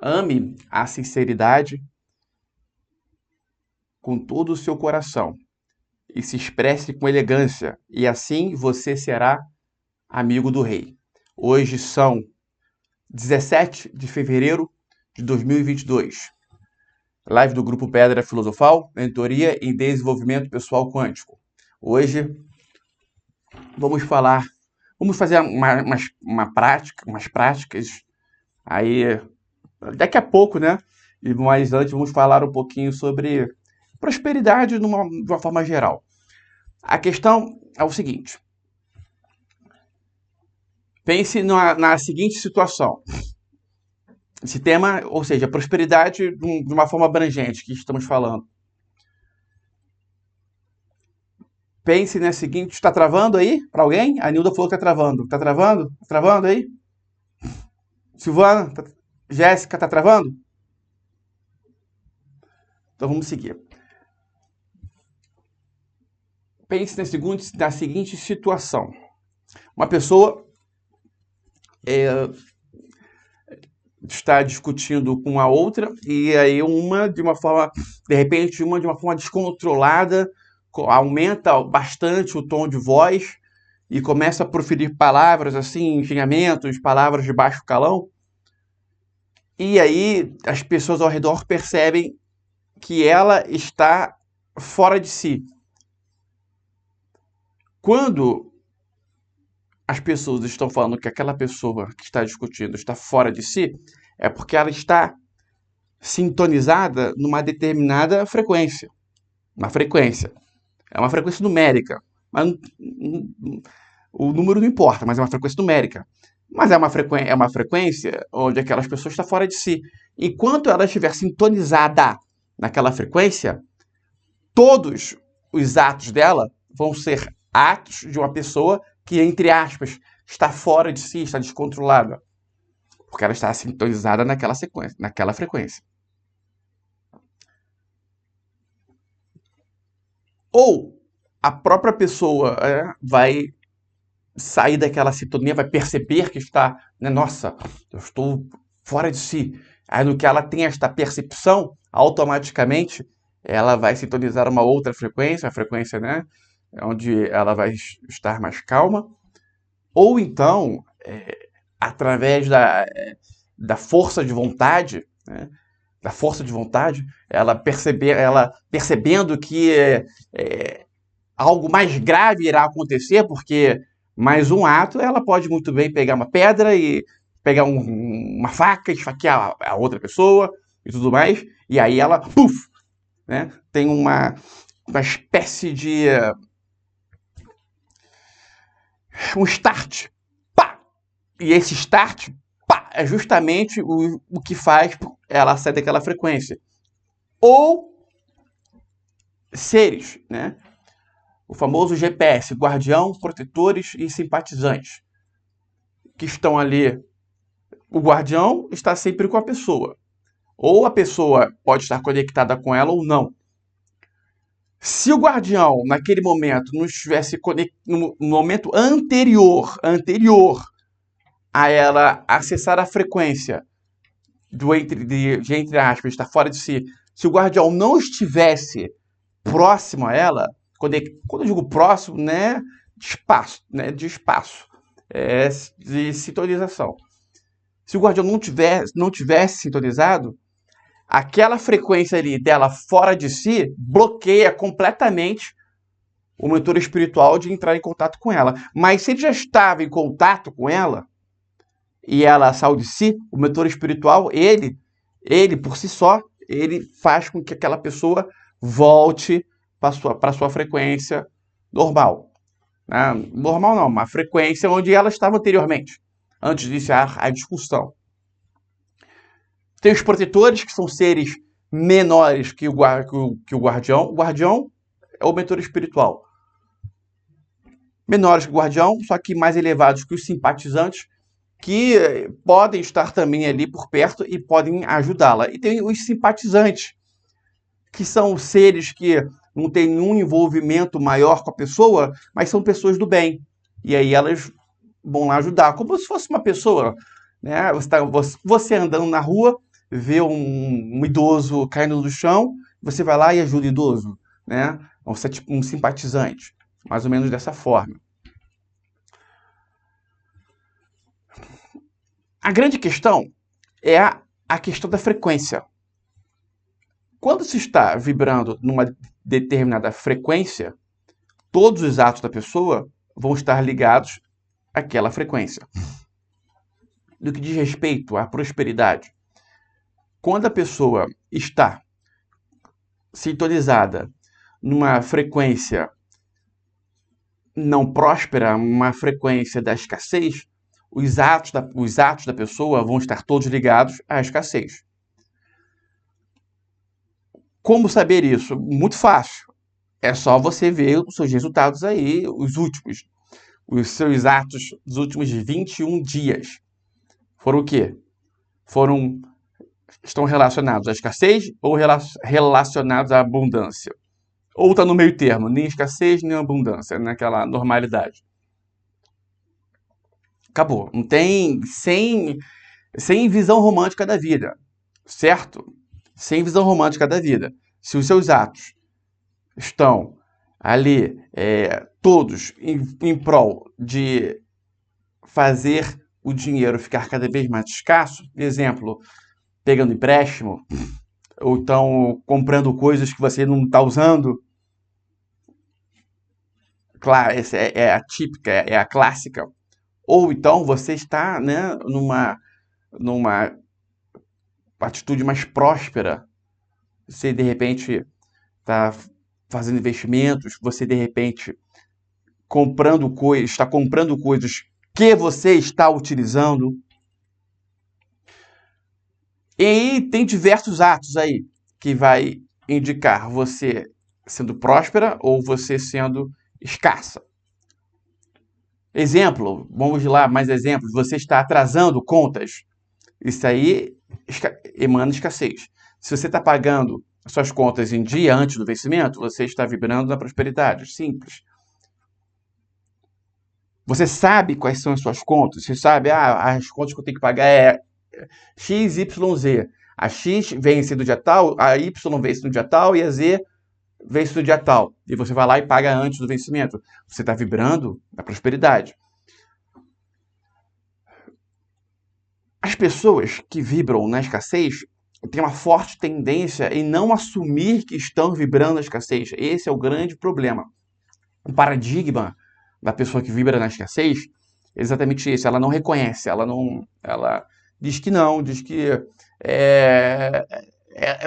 Ame a sinceridade com todo o seu coração e se expresse com elegância, e assim você será amigo do rei. Hoje são 17 de fevereiro de 2022. Live do Grupo Pedra Filosofal, mentoria em desenvolvimento pessoal quântico. Hoje vamos fazer umas práticas aí daqui a pouco, né? Mas antes vamos falar um pouquinho sobre prosperidade de uma forma geral. A questão é o seguinte: pense na seguinte situação. Esse tema, ou seja, prosperidade de uma forma abrangente que estamos falando. Pense na seguinte, está travando aí para alguém? A Nilda falou que está travando. Está travando? Tá travando aí? Silvana? Jéssica, está travando? Então vamos seguir. Pense na seguinte situação. Uma pessoa está discutindo com a outra e aí de uma forma descontrolada, aumenta bastante o tom de voz e começa a proferir palavras assim, xingamentos, palavras de baixo calão. E aí as pessoas ao redor percebem que ela está fora de si. Quando as pessoas estão falando que aquela pessoa que está discutindo está fora de si, é porque ela está sintonizada numa determinada frequência. Uma frequência. É uma frequência numérica. Mas o número não importa, mas é uma frequência numérica. Mas é uma frequência onde aquelas pessoas estão fora de si. Enquanto ela estiver sintonizada naquela frequência, todos os atos dela vão ser atos de uma pessoa que, entre aspas, está fora de si, está descontrolada. Porque ela está sintonizada naquela frequência. Ou a própria pessoa vai sair daquela sintonia, vai perceber que está, né, nossa, eu estou fora de si. Aí no que ela tem esta percepção, automaticamente ela vai sintonizar uma outra frequência, a frequência, né, onde ela vai estar mais calma. Ou então, através da força de vontade, né, ela percebendo que algo mais grave irá acontecer, porque mais um ato, ela pode muito bem pegar uma pedra e pegar uma faca, esfaquear a outra pessoa e tudo mais, e aí ela, puf, né, tem uma espécie de um start, pá! E esse start, pá, é justamente o que faz ela sair daquela frequência. Ou seres, né? O famoso GPS, guardião, protetores e simpatizantes, que estão ali. O guardião está sempre com a pessoa. Ou a pessoa pode estar conectada com ela ou não. Se o guardião, naquele momento, não estivesse no momento anterior a ela acessar a frequência de entre aspas, estar fora de si, se o guardião não estivesse próximo a ela, quando eu digo próximo, né, de espaço, de sintonização. Se o guardião não tivesse sintonizado, aquela frequência ali dela fora de si bloqueia completamente o mentor espiritual de entrar em contato com ela. Mas se ele já estava em contato com ela e ela saiu de si, o mentor espiritual, ele por si só, ele faz com que aquela pessoa volte para sua frequência normal. Normal não, uma frequência onde ela estava anteriormente, antes de iniciar a discussão. Tem os protetores, que são seres menores que o guardião. O guardião é o mentor espiritual. Menores que o guardião, só que mais elevados que os simpatizantes, que podem estar também ali por perto e podem ajudá-la. E tem os simpatizantes, que são seres que não têm nenhum envolvimento maior com a pessoa, mas são pessoas do bem. E aí elas vão lá ajudar, como se fosse uma pessoa, né? Você andando na rua vê um idoso caindo no chão, você vai lá e ajuda o idoso, né? Você é tipo um simpatizante, mais ou menos dessa forma. A grande questão é a questão da frequência. Quando se está vibrando numa determinada frequência, todos os atos da pessoa vão estar ligados àquela frequência. No que diz respeito à prosperidade, quando a pessoa está sintonizada numa frequência não próspera, uma frequência da escassez, os atos da pessoa vão estar todos ligados à escassez. Como saber isso? Muito fácil. É só você ver os seus resultados aí, os seus atos dos últimos 21 dias. Foram o quê? Estão relacionados à escassez ou relacionados à abundância? Ou está no meio termo, nem escassez nem abundância, naquela normalidade. Acabou. Não tem sem visão romântica da vida, certo? Sem visão romântica da vida. Se os seus atos estão ali todos em prol de fazer o dinheiro ficar cada vez mais escasso, por exemplo, pegando empréstimo, ou então comprando coisas que você não está usando. Claro, essa é a típica, é a clássica. Ou então você está, né, numa atitude mais próspera. Você, de repente, está fazendo investimentos, você, de repente, está comprando coisas que você está utilizando. E aí tem diversos atos aí que vai indicar você sendo próspera ou você sendo escassa. Exemplo, vamos lá, mais exemplos. Você está atrasando contas. Isso aí emana escassez. Se você está pagando suas contas em dia antes do vencimento, você está vibrando na prosperidade. Simples. Você sabe quais são as suas contas. Você sabe, as contas que eu tenho que pagar é X, Y, Z. A X vence no dia tal, a Y vence no dia tal e a Z vence no dia tal. E você vai lá e paga antes do vencimento. Você está vibrando na prosperidade. As pessoas que vibram na escassez têm uma forte tendência em não assumir que estão vibrando na escassez. Esse é o grande problema. O paradigma da pessoa que vibra na escassez é exatamente esse. Ela não reconhece, ela diz que não, diz que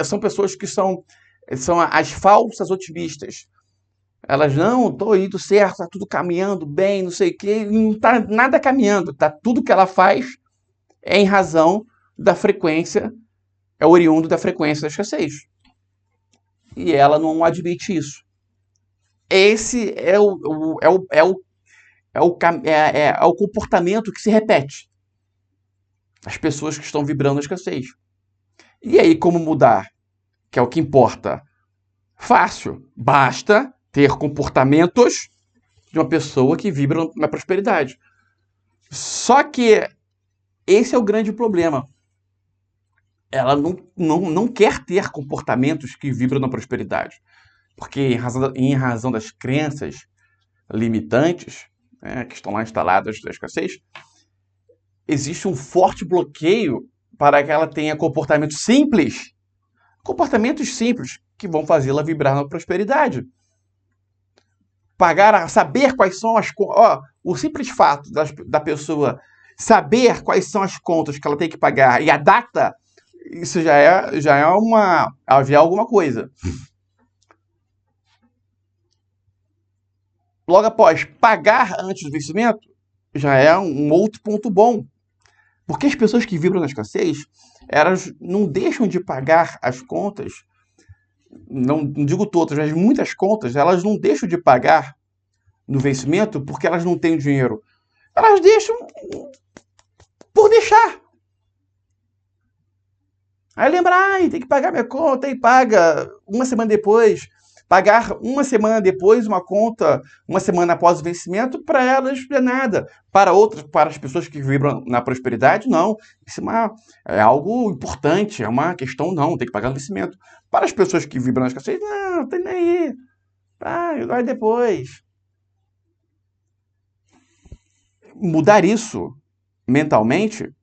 são pessoas que são as falsas otimistas. Elas não, estou indo certo, está tudo caminhando bem, não sei o quê, não está nada caminhando, tá tudo que ela faz é em razão da frequência, é oriundo da frequência da escassez. E ela não admite isso. Esse é o comportamento que se repete. As pessoas que estão vibrando a escassez. E aí, como mudar? Que é o que importa. Fácil. Basta ter comportamentos de uma pessoa que vibra na prosperidade. Só que esse é o grande problema. Ela não quer ter comportamentos que vibram na prosperidade. Porque em razão das crenças limitantes, né, que estão lá instaladas da escassez, existe um forte bloqueio para que ela tenha comportamentos simples que vão fazê-la vibrar na prosperidade. Saber quais são o simples fato da pessoa saber quais são as contas que ela tem que pagar e a data, isso já é alguma coisa. Logo após pagar antes do vencimento, já é um outro ponto bom. Porque as pessoas que vibram na escassez, elas não deixam de pagar as contas, não digo todas, mas muitas contas, elas não deixam de pagar no vencimento porque elas não têm dinheiro. Elas deixam por deixar. Aí lembra, tem que pagar minha conta, e paga uma semana depois. Pagar uma semana depois uma conta, uma semana após o vencimento, para elas não é nada. Para outras, para as pessoas que vibram na prosperidade, não. Isso é algo importante, é uma questão, não, tem que pagar no vencimento. Para as pessoas que vibram na escassez, não tem nem aí. Vai depois. Mudar isso mentalmente,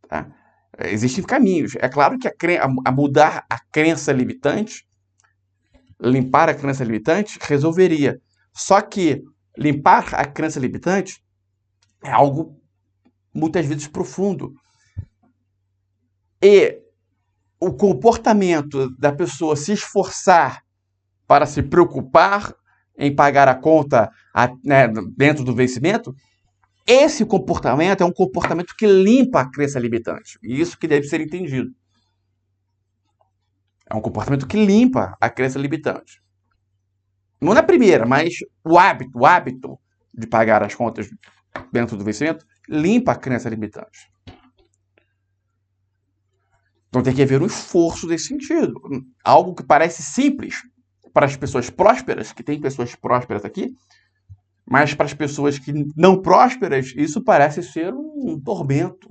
tá? Existem caminhos. É claro que a mudar a crença limitante, limpar a crença limitante, resolveria. Só que limpar a crença limitante é algo muitas vezes profundo. E o comportamento da pessoa se esforçar para se preocupar em pagar a conta dentro do vencimento, esse comportamento é um comportamento que limpa a crença limitante. E isso que deve ser entendido. É um comportamento que limpa a crença limitante. Não na primeira, mas o hábito de pagar as contas dentro do vencimento limpa a crença limitante. Então tem que haver um esforço nesse sentido. Algo que parece simples para as pessoas prósperas, que tem pessoas prósperas aqui, mas para as pessoas que não prósperas, isso parece ser um tormento.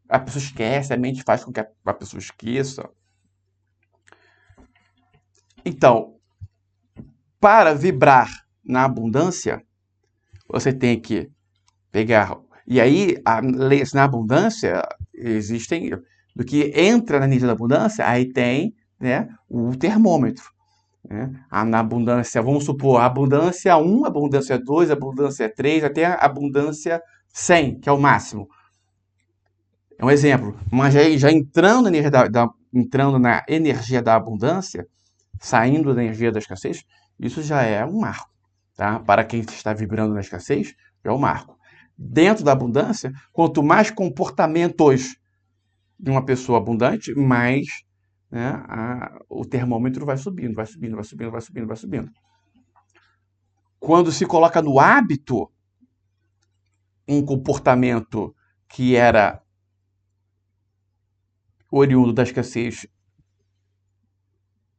A pessoa esquece, a mente faz com que a pessoa esqueça. Então, para vibrar na abundância, você tem que pegar... E aí, na abundância, existem... Do que entra na nível da abundância, aí tem, né, o termômetro. Na abundância, vamos supor, a abundância 1, a abundância 2, a abundância 3, até a abundância 100, que é o máximo. É um exemplo. Mas já entrando na energia da abundância, saindo da energia da escassez, isso já é um marco. Tá? Para quem está vibrando na escassez, é um marco. Dentro da abundância, quanto mais comportamentos de uma pessoa abundante, mais... o termômetro vai subindo, vai subindo, vai subindo, vai subindo, vai subindo. Quando se coloca no hábito um comportamento que era oriundo da escassez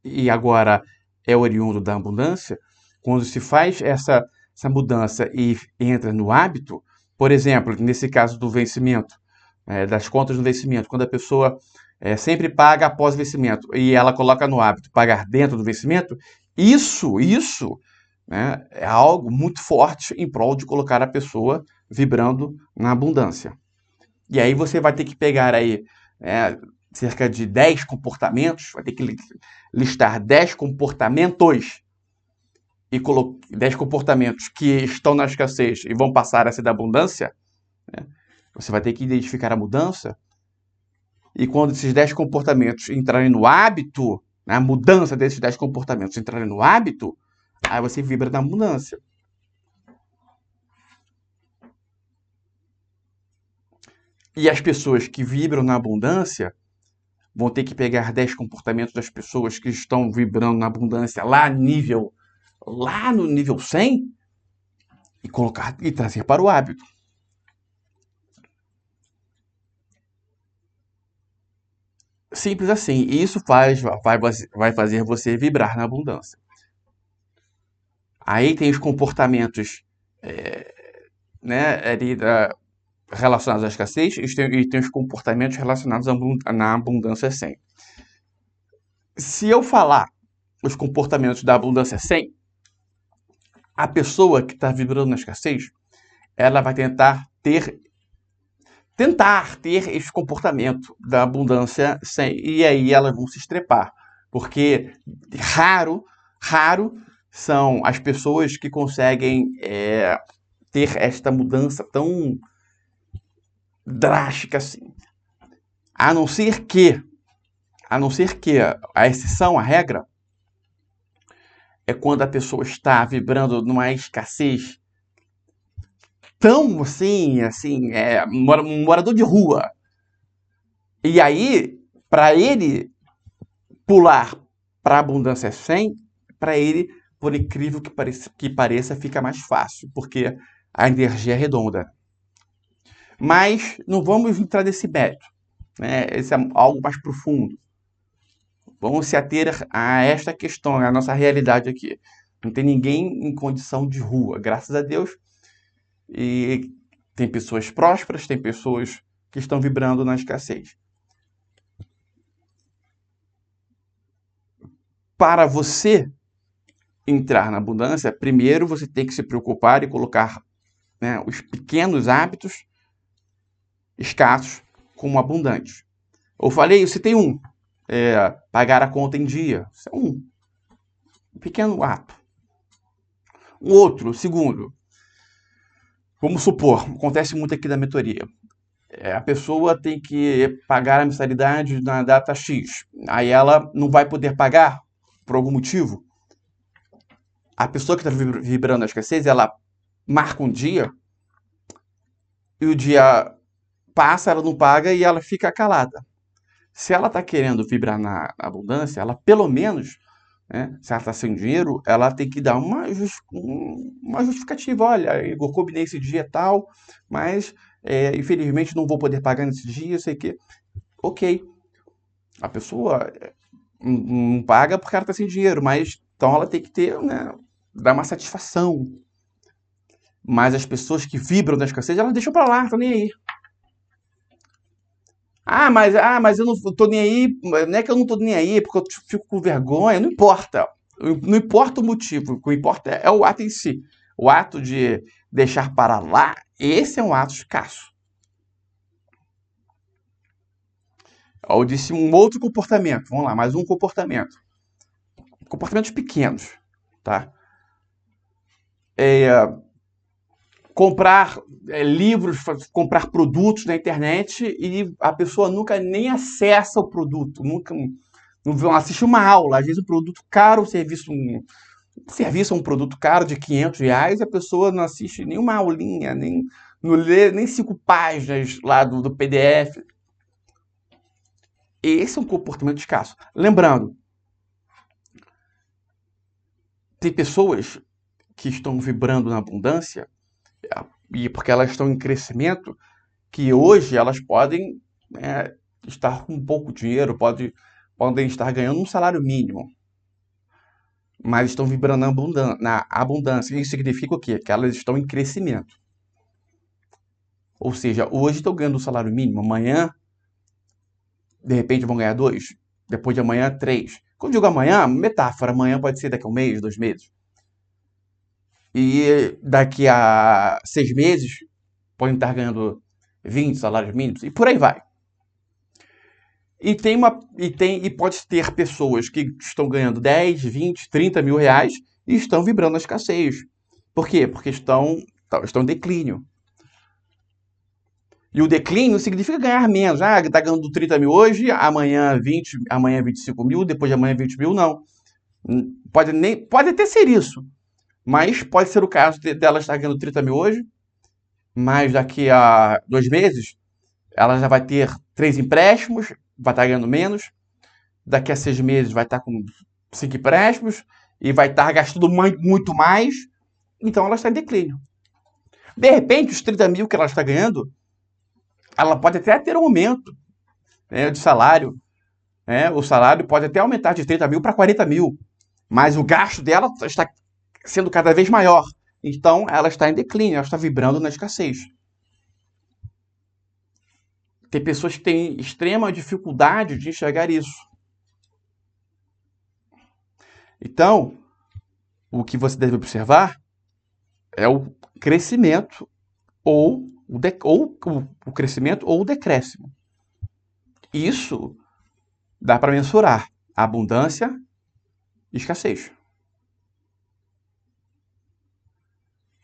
e agora é oriundo da abundância, quando se faz essa mudança e entra no hábito, por exemplo, nesse caso do vencimento, das contas do vencimento, quando a pessoa sempre paga após o vencimento e ela coloca no hábito pagar dentro do vencimento, isso né, é algo muito forte em prol de colocar a pessoa vibrando na abundância. E aí você vai ter que pegar aí cerca de 10 comportamentos, vai ter que listar 10 comportamentos e 10 comportamentos que estão na escassez e vão passar a ser da abundância, né? Você vai ter que identificar a mudança. E quando esses 10 comportamentos entrarem no hábito, a mudança desses 10 comportamentos entrarem no hábito, aí você vibra na abundância. E as pessoas que vibram na abundância vão ter que pegar 10 comportamentos das pessoas que estão vibrando na abundância lá no nível 100 e colocar e trazer para o hábito. Simples assim. E isso vai fazer você vibrar na abundância. Aí tem os comportamentos relacionados à escassez e tem os comportamentos relacionados na abundância 100. Se eu falar os comportamentos da abundância 100, a pessoa que está vibrando na escassez, ela vai tentar ter esse comportamento da abundância 100, e aí elas vão se estrepar, porque raro são as pessoas que conseguem ter esta mudança tão drástica assim. A não ser que a exceção à regra é quando a pessoa está vibrando numa escassez tão assim, um morador de rua. E aí, para ele pular para a abundância 100, para ele, por incrível que pareça, fica mais fácil, porque a energia é redonda. Mas não vamos entrar nesse mérito, né? Esse é algo mais profundo. Vamos se ater a esta questão, a nossa realidade aqui. Não tem ninguém em condição de rua, graças a Deus. E tem pessoas prósperas, tem pessoas que estão vibrando na escassez. Para você entrar na abundância, primeiro você tem que se preocupar e colocar, né, os pequenos hábitos escassos como abundantes. Eu falei, eu citei um, pagar a conta em dia. Isso é um pequeno ato. Um outro, o segundo, vamos supor, acontece muito aqui na mentoria. A pessoa tem que pagar a mensalidade na data X. Aí ela não vai poder pagar por algum motivo. A pessoa que está vibrando na escassez, ela marca um dia e o dia passa, ela não paga e ela fica calada. Se ela está querendo vibrar na abundância, ela pelo menos, né, se ela está sem dinheiro, ela tem que dar uma justificativa. Olha, eu combinei esse dia tal, mas infelizmente não vou poder pagar nesse dia, sei que. Ok. A pessoa não paga porque ela está sem dinheiro, mas então ela tem que ter, né, dar uma satisfação. Mas as pessoas que vibram na escassez, elas deixam para lá, estão nem aí. Mas eu não tô nem aí, não é que eu não tô nem aí, porque eu fico com vergonha, não importa. Não importa o motivo, o que importa é o ato em si. O ato de deixar para lá, esse é um ato escasso. Eu disse um outro comportamento, vamos lá, mais um comportamento. Comportamentos pequenos, tá? Comprar livros, comprar produtos na internet e a pessoa nunca nem acessa o produto, nunca não assiste uma aula. Às vezes um produto caro, um produto caro de R$ 500, a pessoa não assiste nenhuma aulinha, nem não lê nem 5 páginas lá do PDF. Esse é um comportamento escasso. Lembrando, tem pessoas que estão vibrando na abundância e porque elas estão em crescimento, que hoje elas podem, né, estar com pouco dinheiro, podem estar ganhando um salário mínimo, mas estão vibrando na abundância. Isso significa o quê? Que elas estão em crescimento. Ou seja, hoje estão ganhando um salário mínimo, amanhã, de repente, vão ganhar 2, depois de amanhã, 3. Quando eu digo amanhã, metáfora, amanhã pode ser daqui a um mês, 2 meses. E daqui a 6 meses, podem estar ganhando 20 salários mínimos, e por aí vai. E pode ter pessoas que estão ganhando 10, 20, 30 mil reais e estão vibrando na escassez. Por quê? Porque estão em declínio. E o declínio significa ganhar menos. Está ganhando 30 mil hoje, amanhã 20, amanhã 25 mil, depois de amanhã 20 mil, não. Pode até ser isso. Mas pode ser o caso dela estar ganhando 30 mil hoje, mas daqui a 2 meses ela já vai ter 3 empréstimos, vai estar ganhando menos. Daqui a 6 meses vai estar com 5 empréstimos e vai estar gastando muito mais. Então ela está em declínio. De repente, os 30 mil que ela está ganhando, ela pode até ter um aumento, né, de salário. Né? O salário pode até aumentar de 30 mil para 40 mil. Mas o gasto dela está sendo cada vez maior. Então ela está em declínio, ela está vibrando na escassez. Tem pessoas que têm extrema dificuldade de enxergar isso. Então, o que você deve observar é o crescimento ou o crescimento ou o decréscimo. Isso dá para mensurar abundância e escassez.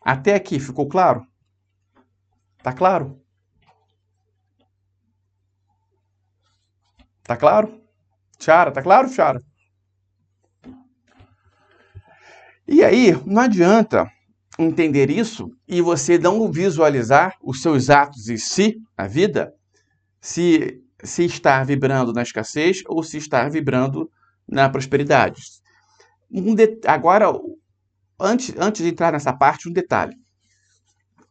Até aqui ficou claro? Tá claro? Tá claro? Chara, tá claro, Chara? E aí, não adianta entender isso e você não visualizar os seus atos em si, a vida, se está vibrando na escassez ou se está vibrando na prosperidade. Agora, antes de entrar nessa parte, um detalhe.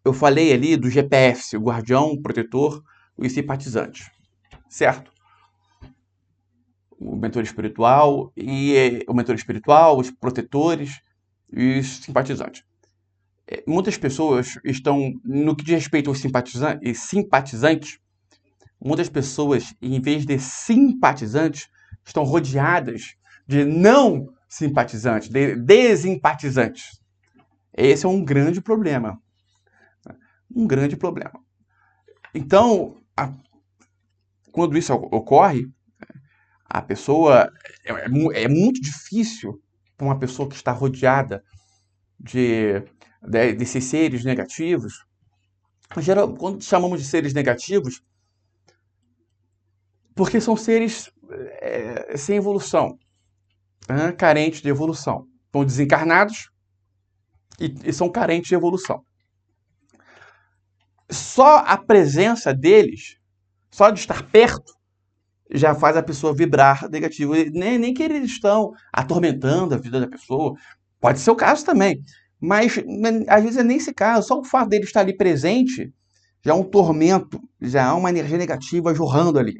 Eu falei ali do GPS, o guardião, o protetor, os simpatizantes, certo? o mentor espiritual, os protetores e os simpatizantes. Muitas pessoas estão, no que diz respeito aos simpatizantes, muitas pessoas, em vez de simpatizantes, estão rodeadas de não simpatizantes, de desimpatizantes. Esse é um grande problema. Um grande problema. Então, quando isso ocorre, a pessoa... É muito difícil para uma pessoa que está rodeada desses seres negativos. Quando chamamos de seres negativos, porque são seres sem evolução, carentes de evolução. Estão desencarnados e são carentes de evolução. Só a presença deles, só de estar perto, já faz a pessoa vibrar negativo. Nem que eles estão atormentando a vida da pessoa. Pode ser o caso também. Mas às vezes é nem esse caso. Só o fato dele estar ali presente já é um tormento, já é uma energia negativa jorrando ali.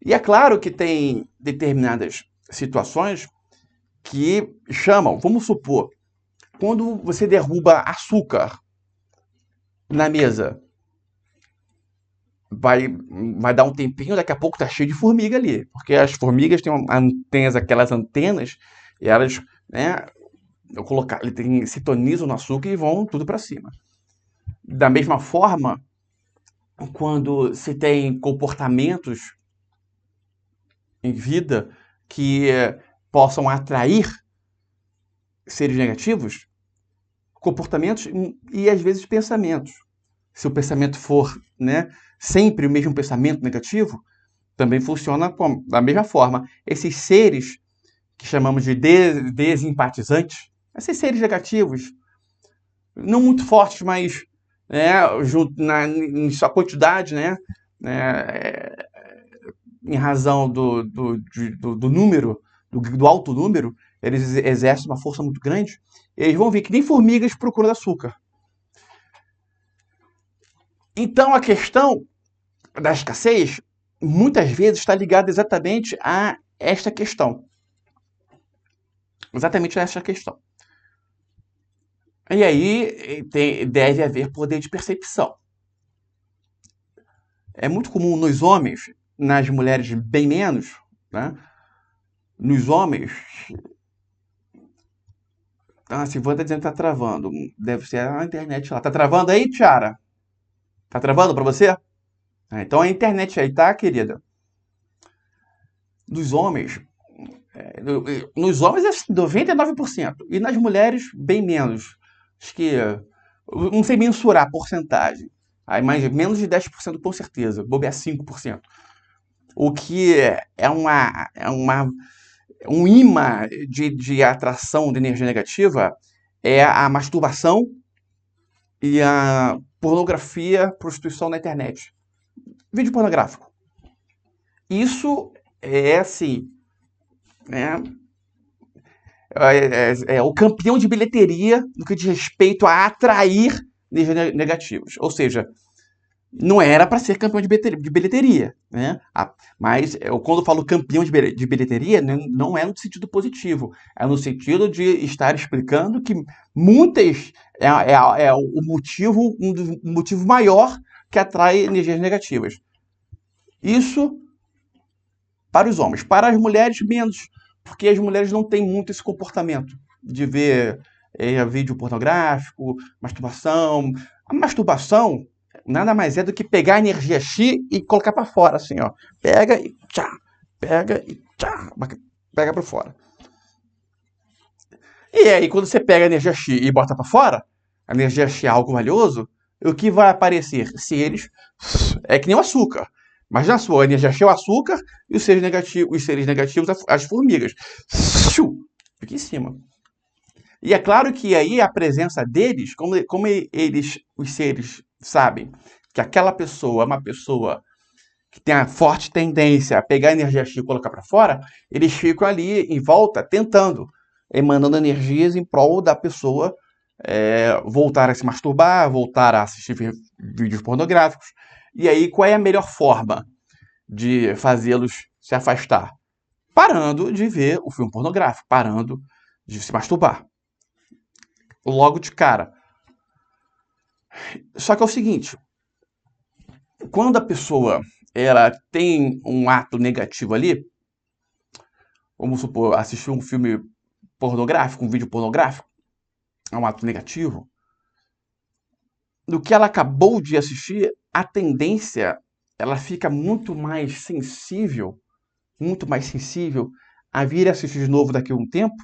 E é claro que tem determinadas situações que chamam, vamos supor, quando você derruba açúcar na mesa, vai dar um tempinho, daqui a pouco tá cheio de formiga ali, porque as formigas têm aquelas antenas e elas, né, sintonizam no açúcar e vão tudo para cima. Da mesma forma, quando se tem comportamentos em vida que possam atrair seres negativos, comportamentos e às vezes pensamentos. Se o pensamento for, né, sempre o mesmo pensamento negativo, também funciona da mesma forma. Esses seres que chamamos de desimpatizantes, esses seres negativos, não muito fortes, mas em sua quantidade, né, em razão do número, do alto número, eles exercem uma força muito grande, eles vão ver que nem formigas procuram açúcar. Então a questão da escassez muitas vezes está ligada exatamente a esta questão. Exatamente a esta questão. E aí deve haver poder de percepção. É muito comum nos homens, nas mulheres bem menos, né? Nos homens... A Silvana está dizendo que está travando. Deve ser a internet lá. Está travando aí, Tiara? Tá travando para você? Então a internet aí, tá, querida? Nos homens é 99%. E nas mulheres, bem menos. Acho que não sei mensurar a porcentagem. Aí, mas menos de 10% com certeza. Bobear 5%. O que é um imã de atração de energia negativa é a masturbação e a pornografia, prostituição na internet. Vídeo pornográfico. Isso é assim, né? É o campeão de bilheteria no que diz respeito a atrair energias negativas. Ou seja, não era para ser campeão de bilheteria, né? Mas quando eu falo campeão de bilheteria, não é no sentido positivo, é no sentido de estar explicando que muitas o motivo, um motivo maior que atrai energias negativas. Isso para os homens. Para as mulheres, menos, porque as mulheres não têm muito esse comportamento de ver vídeo pornográfico, masturbação. A masturbação nada mais é do que pegar a energia X e colocar para fora, assim, ó. Pega e tchá, pega e tchá, pega para fora. E aí, quando você pega a energia X e bota para fora, a energia X é algo valioso, o que vai aparecer? Seres, é que nem o açúcar. Mas na sua energia X é o açúcar e os seres negativos, as formigas. Fica em cima. E é claro que aí a presença deles, como os seres sabem que aquela pessoa é uma pessoa que tem a forte tendência a pegar a energia X e colocar para fora, eles ficam ali em volta tentando, emanando energias em prol da pessoa voltar a se masturbar, voltar a assistir vídeos pornográficos. E aí, qual é a melhor forma de fazê-los se afastar? parando de ver o filme pornográfico, parando de se masturbar. Logo de cara. Só que é o seguinte, quando a pessoa ela tem um ato negativo ali, vamos supor, assistir um filme pornográfico, um vídeo pornográfico, é um ato negativo, do que ela acabou de assistir, a tendência, ela fica muito mais sensível a vir assistir de novo daqui a um tempo,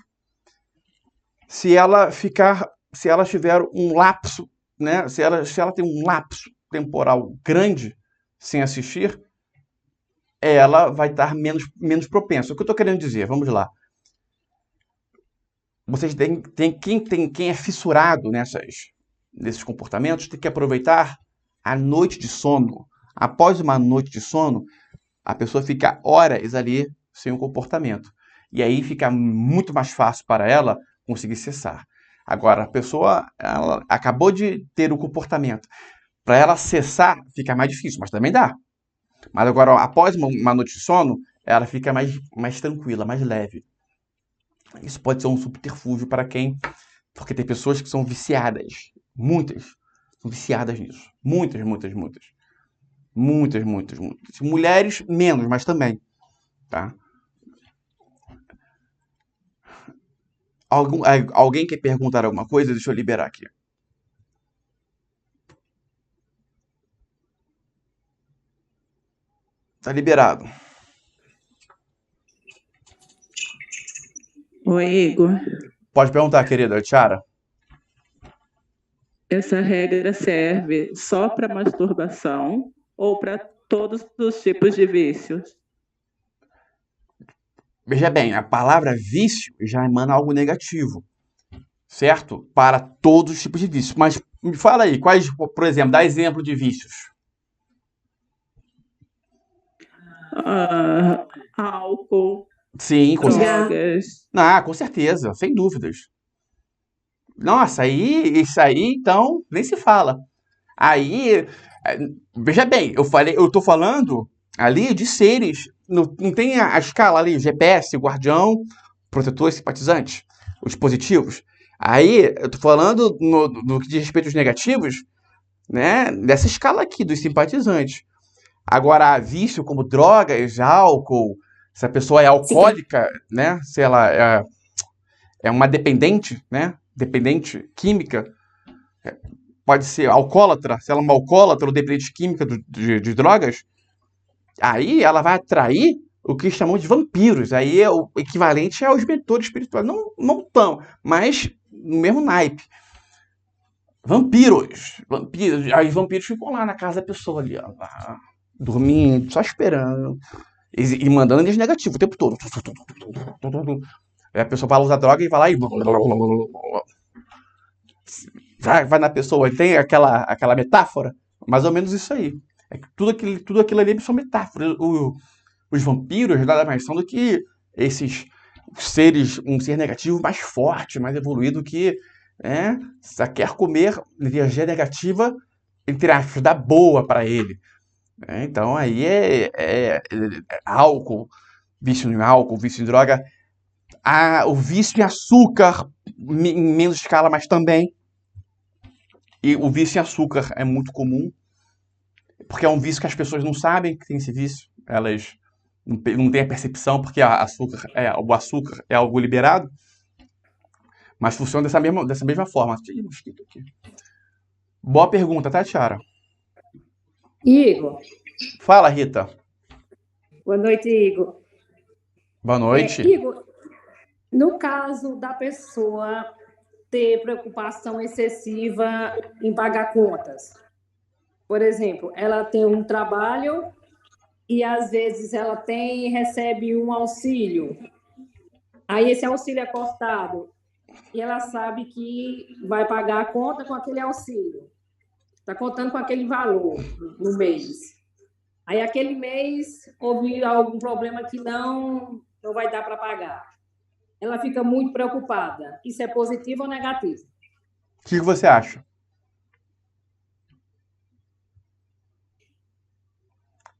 se ela tiver um lapso, né? Se ela tem um lapso temporal grande sem assistir, ela vai estar menos propensa. O que eu estou querendo dizer? Vamos lá. Vocês quem é fissurado nesses comportamentos tem que aproveitar a noite de sono. Após uma noite de sono, a pessoa fica horas ali sem o comportamento. E aí fica muito mais fácil para ela conseguir cessar. Agora, a pessoa ela acabou de ter o comportamento. Para ela cessar, fica mais difícil, mas também dá. Mas agora, após uma noite de sono, ela fica mais tranquila, mais leve. Isso pode ser um subterfúgio para quem. Porque tem pessoas que são viciadas. Muitas são viciadas nisso. Muitas, muitas, muitas. Muitas, muitas, muitas. Mulheres, menos, mas também. Tá? Alguém quer perguntar alguma coisa? Deixa eu liberar aqui. Tá liberado. Oi, Igor. Pode perguntar, querida Tiara. Essa regra serve só para masturbação ou para todos os tipos de vícios? Veja bem, a palavra vício já emana algo negativo, certo? Para todos os tipos de vícios. Mas me fala aí, quais, por exemplo, dá exemplo de vícios. Álcool, Sim, com certeza. drogas. Ah, com certeza, sem dúvidas. Nossa, isso aí, então, nem se fala. Aí, veja bem, eu tô falando ali de seres, não tem a escala ali, GPS, guardião, protetor, simpatizante, os positivos. Aí, eu tô falando no que diz respeito aos negativos, né, dessa escala aqui, dos simpatizantes. Agora, vício como drogas, álcool, se a pessoa é alcoólica, né, se ela é uma dependente, né, dependente química, pode ser alcoólatra, se ela é uma alcoólatra ou dependente química de drogas, aí ela vai atrair o que chamam de vampiros. Aí é o equivalente aos mentores espirituais. Não tão, mas no mesmo naipe. Vampiros. Vampiros. Aí os vampiros ficam lá na casa da pessoa ali, ó, lá, dormindo, só esperando. E mandando energia negativa o tempo todo. Aí a pessoa vai usar droga e vai lá e vai na pessoa. Tem aquela metáfora? Mais ou menos isso aí. É que tudo aquilo ali são metáforas. Os vampiros nada mais são do que esses seres, um ser negativo mais forte, mais evoluído que só quer comer energia negativa, entre aspas, da boa para ele. Então aí é álcool, vício em álcool, vício em droga, o vício em açúcar, em menos escala, mas também. E o vício em açúcar é muito comum, porque é um vício que as pessoas não sabem que tem esse vício. Elas não têm a percepção, porque o açúcar é algo liberado, mas funciona dessa mesma forma. Tem mosquito aqui. Boa pergunta, tá, Tiara? Igor, Fala, Rita. boa noite, Igor. Boa noite. Igor, no caso da pessoa ter preocupação excessiva em pagar contas, por exemplo, ela tem um trabalho e às vezes ela recebe um auxílio, aí esse auxílio é cortado e ela sabe que vai pagar a conta com aquele auxílio, está contando com aquele valor no mês. Aí aquele mês houve algum problema que não vai dar para pagar. Ela fica muito preocupada. Isso é positivo ou negativo? O que você acha?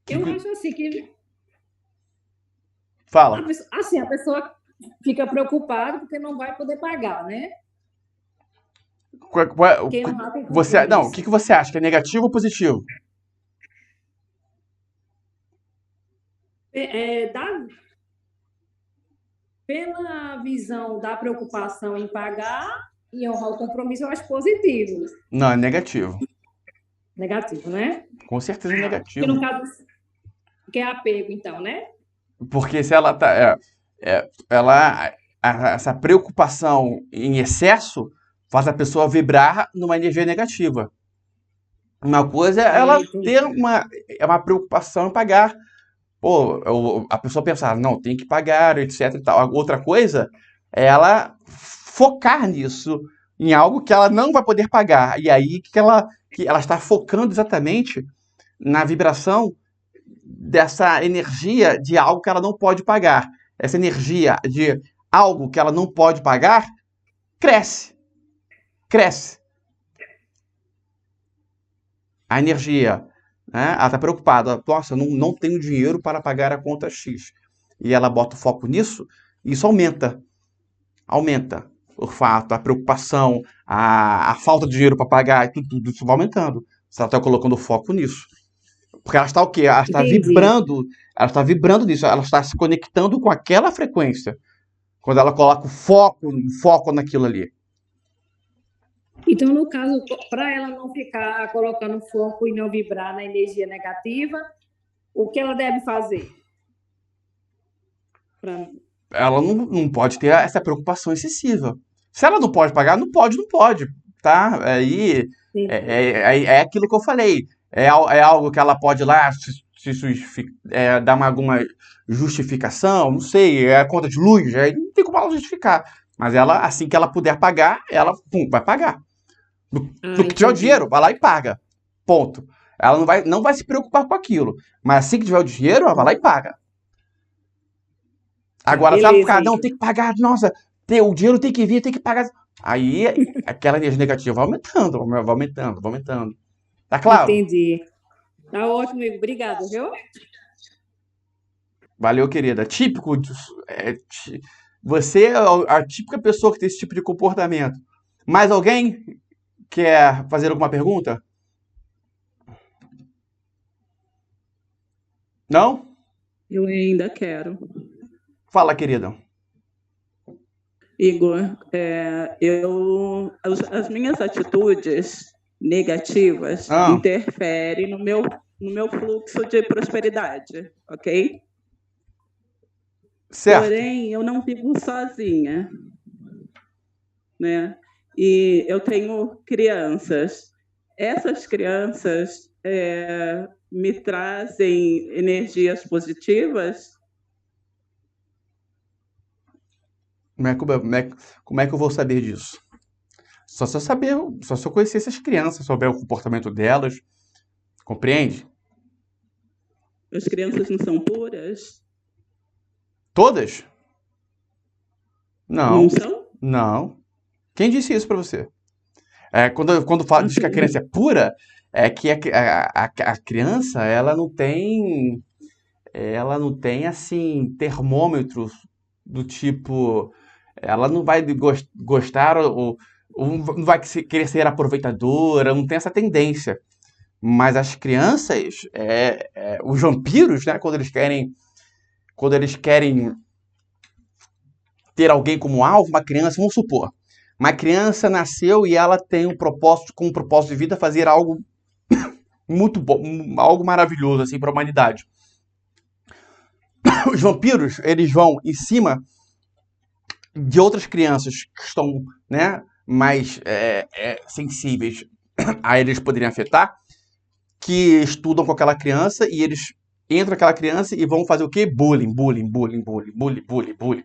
Eu acho assim que Fala. Assim, a pessoa fica preocupada porque não vai poder pagar, né? Quem honrar tem Não, o compromisso. que você acha? Que é negativo ou positivo? Pela visão da preocupação em pagar e honrar o compromisso, eu acho positivo. Não, é negativo. Negativo, né? Com certeza é Porque negativo. no caso, que é apego, então, né? Porque se ela tá. Essa preocupação em excesso faz a pessoa vibrar numa energia negativa. Uma coisa é ela ter Entendi. uma preocupação em pagar. Pô, a pessoa pensar, não, tem que pagar, etc e tal. A outra coisa é ela focar nisso, em algo que ela não vai poder pagar. E aí que ela está focando exatamente na vibração dessa energia de algo que ela não pode pagar. Essa energia de algo que ela não pode pagar cresce. Cresce. A energia, né? Ela está preocupada. Nossa, eu não tenho dinheiro para pagar a conta X. E ela bota o foco nisso, e isso aumenta. Aumenta. O fato, a preocupação, a falta de dinheiro para pagar, tudo isso vai aumentando. Se ela está colocando foco nisso. Porque ela está o quê? Entendi. Ela está vibrando nisso, ela está se conectando com aquela frequência. Quando ela coloca o foco naquilo ali. Então, no caso, para ela não ficar colocando foco e não vibrar na energia negativa, o que ela deve fazer? Pra... Ela não pode ter essa preocupação excessiva. Se ela não pode pagar, não pode, não pode. Tá? Aí é aquilo que eu falei. É algo que ela pode ir lá dar alguma justificação, não sei, é a conta de luz, aí não tem como ela justificar. Mas ela, assim que ela puder pagar, ela vai pagar. Se tiver o dinheiro, vai lá e paga. Ponto. Ela não vai se preocupar com aquilo. Mas assim que tiver o dinheiro, ela vai lá e paga. Agora, se ela Beleza, ficar, não, Igor. tem que pagar, nossa, o dinheiro tem que vir, tem que pagar. Aí aquela energia negativa vai aumentando, vai aumentando, vai aumentando. Tá claro? Entendi. Tá ótimo, Igor. Obrigada, viu? Valeu, querida. Típico. Você é a típica pessoa que tem esse tipo de comportamento. Mais alguém quer fazer alguma pergunta? Não? Eu ainda quero. Fala, querida. Igor, as minhas atitudes negativas interferem no meu fluxo de prosperidade, ok? Certo. Porém, eu não vivo sozinha, né? E eu tenho crianças. Essas crianças me trazem energias positivas? Como é que eu vou saber disso? Só se eu conhecer essas crianças, souber o comportamento delas. Compreende? As crianças não são puras? Todas? Não. Não são? Não. Quem disse isso pra você? Quando diz que a criança é pura, é que a criança, ela não tem, assim, termômetros do tipo, ela não vai gostar ou não vai querer ser aproveitadora, não tem essa tendência. Mas as crianças, os vampiros, né, quando eles querem ter alguém como alvo, uma criança, vamos supor, uma criança nasceu e ela tem com um propósito de vida fazer algo muito bom, algo maravilhoso assim para a humanidade. Os vampiros, eles vão em cima de outras crianças que estão, né, mais sensíveis a eles poderiam afetar, que estudam com aquela criança e eles entram naquela criança e vão fazer o quê? Bullying, bullying, bullying, bullying, bullying, bullying, bullying.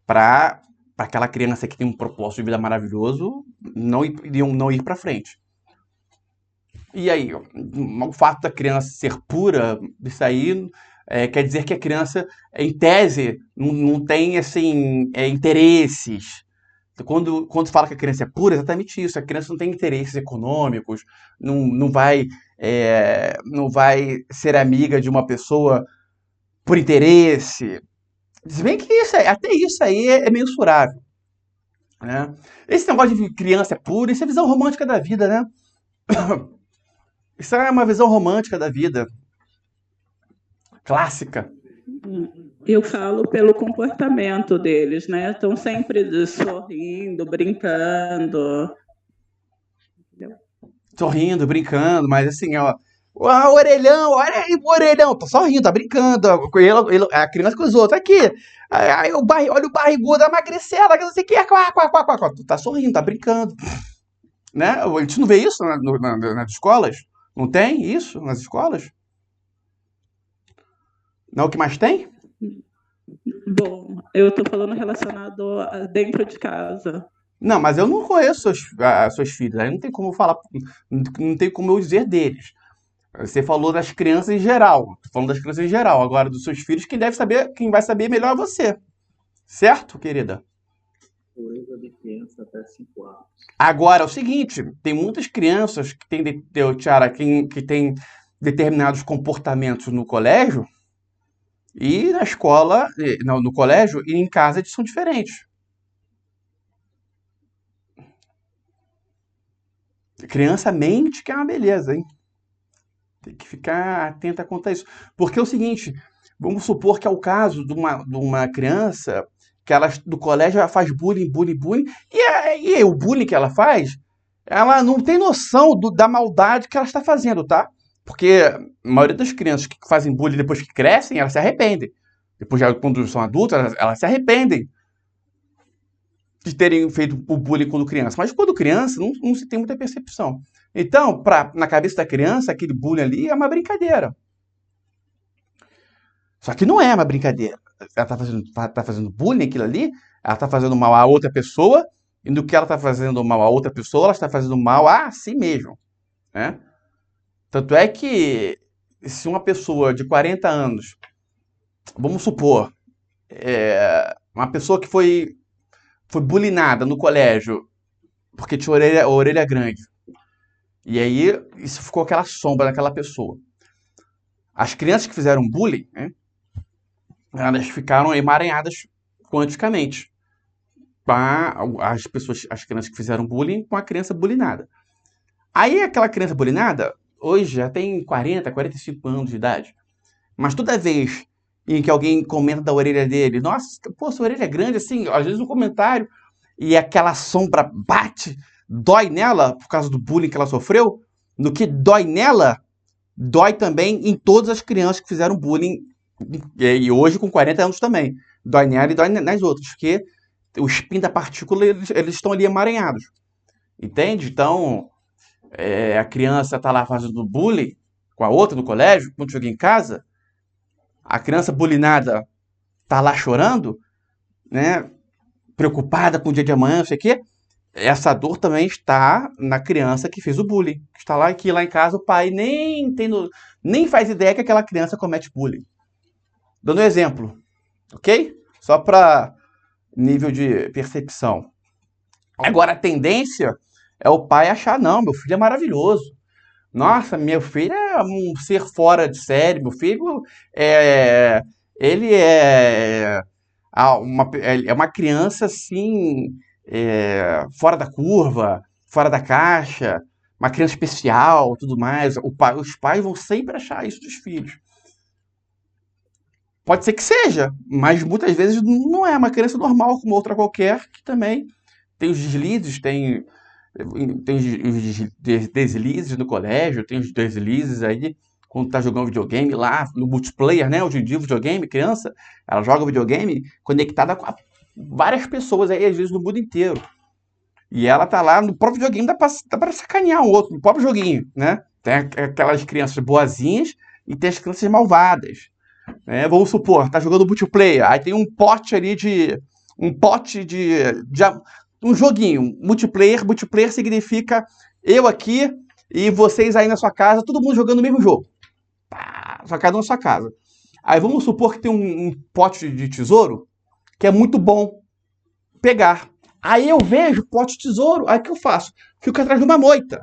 Para aquela criança que tem um propósito de vida maravilhoso não ir para frente. E aí, o fato da criança ser pura, isso aí quer dizer que a criança, em tese, não tem assim, interesses. Quando fala que a criança é pura, é exatamente isso. A criança não tem interesses econômicos, não vai ser amiga de uma pessoa por interesse. Se bem que até isso aí é mensurável, né? Esse negócio de criança é pura, isso é visão romântica da vida, né? Isso é uma visão romântica da vida, clássica. Eu falo pelo comportamento deles, né? Estão sempre sorrindo, brincando. Sorrindo, brincando, mas assim, ó. Orelhão, olha aí o orelhão, tô só rindo, tá brincando. A criança com os outros, aqui. Aí, olha o barrigudo da magricela, que não sei o que é. Tu tá sorrindo, tá brincando. Né? A gente não vê isso nas escolas? Não tem isso nas escolas? Não é o que mais tem? Bom, eu estou falando relacionado a dentro de casa. Não, mas eu não conheço as suas filhas, aí não tem como falar, não tem como eu dizer deles. Você falou das crianças em geral, tô falando das crianças em geral. Agora, dos seus filhos, quem vai saber melhor é você. Certo, querida? Coisa de criança até 5 anos. Agora, é o seguinte, tem muitas crianças que têm, Tiara, que têm determinados comportamentos no colégio e na escola, no colégio e em casa são diferentes. Criança mente que é uma beleza, hein? Tem que ficar atenta quanto a isso. Porque é o seguinte, vamos supor que é o caso de uma criança que ela, do colégio, ela faz bullying, e o bullying que ela faz, ela não tem noção da maldade que ela está fazendo, tá? Porque a maioria das crianças que fazem bullying depois que crescem, elas se arrependem. Depois, quando são adultas, elas se arrependem de terem feito o bullying quando criança. Mas quando criança, não se tem muita percepção. Então, na cabeça da criança, aquele bullying ali é uma brincadeira. Só que não é uma brincadeira. Ela tá fazendo bullying, aquilo ali, ela está fazendo mal a outra pessoa, e no que ela está fazendo mal a outra pessoa, ela está fazendo mal a si mesma. Né? Tanto é que, se uma pessoa de 40 anos, vamos supor, uma pessoa que foi bullyingada no colégio porque tinha a orelha grande. E aí, isso ficou aquela sombra naquela pessoa. As crianças que fizeram bullying, né, elas ficaram emaranhadas quanticamente. As crianças que fizeram bullying com a criança bullyingada. Aí, aquela criança bullyingada, hoje já tem 40, 45 anos de idade. Mas toda vez em que alguém comenta da orelha dele, nossa, pô, sua orelha é grande, assim, às vezes um comentário, e aquela sombra bate, dói nela, por causa do bullying que ela sofreu, no que dói nela, dói também em todas as crianças que fizeram bullying, e hoje com 40 anos também. Dói nela e dói nas outras, porque o espinho da partícula, eles estão ali emaranhados. Entende? Então, a criança tá lá fazendo bullying com a outra no colégio, quando chega em casa, a criança bullyingada tá lá chorando, né? Preocupada com o dia de amanhã, não sei o quê. Essa dor também está na criança que fez o bullying. Que está lá, que lá em casa o pai nem faz ideia que aquela criança comete bullying. Dando um exemplo, ok? Só para nível de percepção. Agora, a tendência é o pai achar, não, meu filho é maravilhoso. Nossa, meu filho é um ser fora de série. Meu filho ele é uma criança assim, fora da curva, fora da caixa, uma criança especial, tudo mais. Os pais vão sempre achar isso dos filhos. Pode ser que seja, mas muitas vezes não é uma criança normal como outra qualquer, que também tem os deslizes, tem os deslizes no colégio, tem os deslizes aí quando tá jogando videogame lá no multiplayer, né? Hoje em dia, videogame, criança, ela joga videogame conectada com várias pessoas aí, às vezes no mundo inteiro. E ela tá lá no próprio videogame, dá pra sacanear um outro, no próprio joguinho, né? Tem aquelas crianças boazinhas e tem as crianças malvadas. Né? Vamos supor, tá jogando multiplayer, aí tem um pote ali um joguinho, multiplayer significa eu aqui e vocês aí na sua casa, todo mundo jogando o mesmo jogo. Só cada um na sua casa. Aí vamos supor que tem um pote de tesouro que é muito bom pegar. Aí eu vejo o pote de tesouro, aí o que eu faço? Fico atrás de uma moita.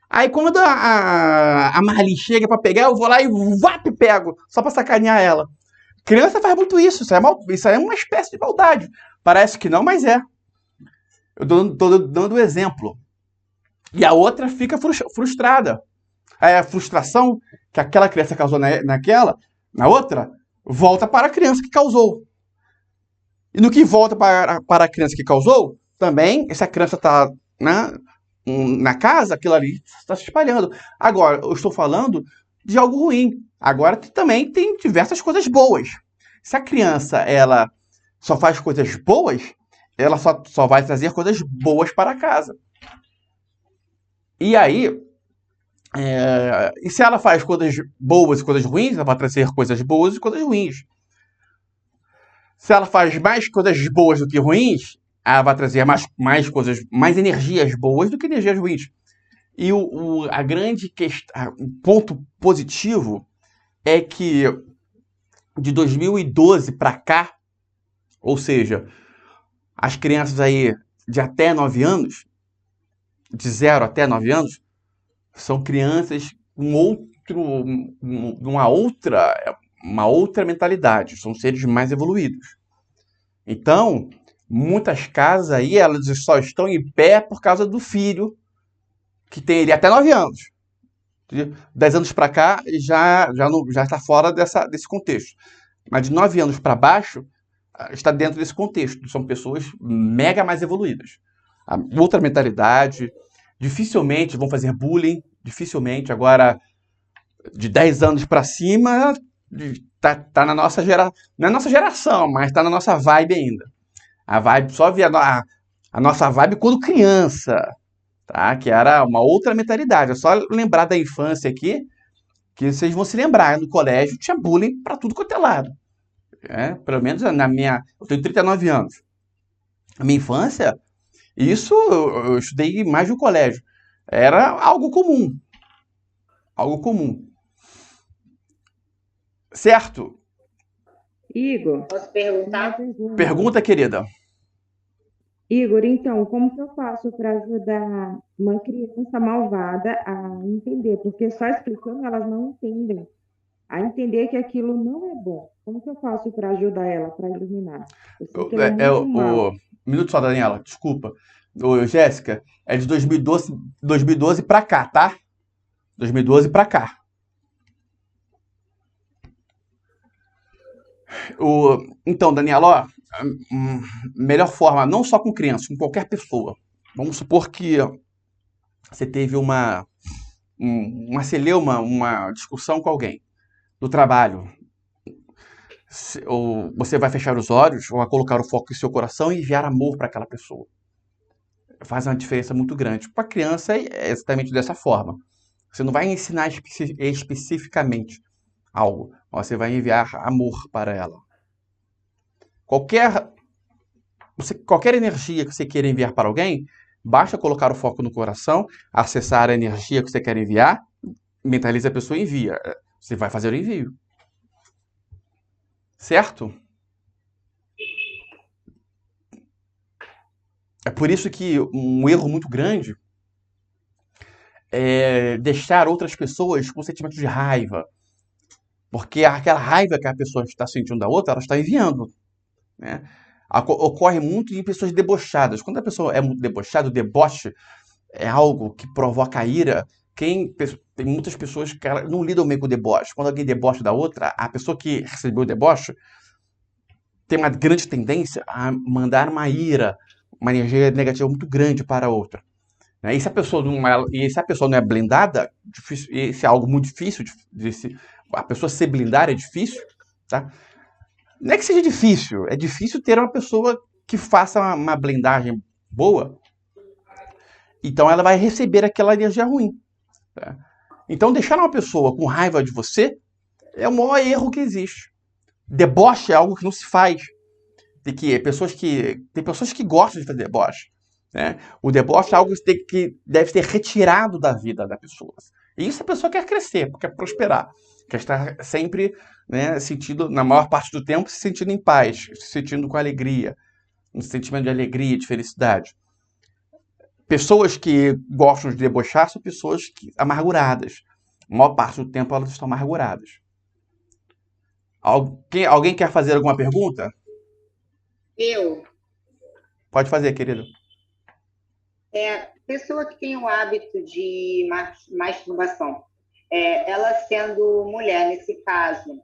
Aí quando a Marli chega pra pegar, eu vou lá e pego, só pra sacanear ela. Criança faz muito isso. Isso é uma espécie de maldade. Parece que não, mas é. Eu tô dando exemplo. E a outra fica frustrada. Aí a frustração que aquela criança causou na outra, volta para a criança que causou. E no que volta para a criança que causou, também, se a criança está na casa, aquilo ali está se espalhando. Agora, eu estou falando de algo ruim. Agora também tem diversas coisas boas. Se a criança ela só faz coisas boas, ela só vai trazer coisas boas para casa. E aí, e se ela faz coisas boas e coisas ruins, ela vai trazer coisas boas e coisas ruins. Se ela faz mais coisas boas do que ruins, ela vai trazer mais coisas, mais energias boas do que energias ruins. E a grande questão, o ponto positivo é que de 2012 para cá, ou seja, as crianças aí de até 9 anos, de 0 até 9 anos, são crianças com uma outra mentalidade, são seres mais evoluídos. Então, muitas casas aí, elas só estão em pé por causa do filho, que tem ele até 9 anos. De 10 anos para cá, já está fora desse contexto. Mas de 9 anos para baixo, está dentro desse contexto. São pessoas mega mais evoluídas. Outra mentalidade, dificilmente vão fazer bullying, dificilmente. Agora, de 10 anos para cima, tá na nossa geração. Não é nossa geração, mas tá na nossa vibe ainda. A vibe, só via a nossa vibe quando criança, tá? Que era uma outra mentalidade. É só lembrar da infância aqui, que vocês vão se lembrar. No colégio tinha bullying para tudo quanto é lado. Pelo menos eu tenho 39 anos. A minha infância, isso eu estudei mais no colégio. Era algo comum. Algo comum. Certo? Igor, Posso perguntar? Pergunta, querida. Igor, então, como que eu faço para ajudar uma criança malvada a entender? Porque só explicando elas não entendem. A entender que aquilo não é bom. Como que eu faço para ajudar ela, para iluminar? Eu sei que ela é muito mal. Um minuto só, Daniela, desculpa. Jéssica, é de 2012 para cá, tá? 2012 para cá. Então, Daniela, ó, melhor forma, não só com crianças, com qualquer pessoa. Vamos supor que você teve uma celeuma, uma discussão com alguém no trabalho. Ou você vai fechar os olhos, ou vai colocar o foco em seu coração e enviar amor para aquela pessoa. Faz uma diferença muito grande. Para a criança é exatamente dessa forma. Você não vai ensinar especificamente algo, mas você vai enviar amor para ela. Qualquer energia que você queira enviar para alguém, basta colocar o foco no coração, acessar a energia que você quer enviar, mentaliza a pessoa e envia. Você vai fazer o envio. Certo? É por isso que um erro muito grande é deixar outras pessoas com sentimento de raiva. Porque aquela raiva que a pessoa está sentindo da outra, ela está enviando. Né? Ocorre muito em pessoas debochadas. Quando a pessoa é muito debochada, o deboche é algo que provoca ira. Tem muitas pessoas que não lidam bem com o deboche. Quando alguém debocha da outra, a pessoa que recebeu o deboche tem uma grande tendência a mandar uma ira, uma energia negativa muito grande para a outra. E se a pessoa não é blindada, isso é algo muito difícil. A pessoa se blindar é difícil. Tá? Não é que seja difícil, é difícil ter uma pessoa que faça uma blindagem boa. Então ela vai receber aquela energia ruim. Tá? Então deixar uma pessoa com raiva de você é o maior erro que existe. Deboche é algo que não se faz. Tem pessoas que gostam de fazer deboche. Né? O deboche é algo que deve ser retirado da vida da pessoa. E isso a pessoa quer crescer, quer prosperar. Quer estar sempre, né, na maior parte do tempo, se sentindo em paz, se sentindo com alegria. Um sentimento de alegria, de felicidade. Pessoas que gostam de debochar são pessoas amarguradas. A maior parte do tempo elas estão amarguradas. Alguém quer fazer alguma pergunta? Eu, Pode fazer, querido. pessoa que tem o hábito de masturbação, ela sendo mulher, nesse caso,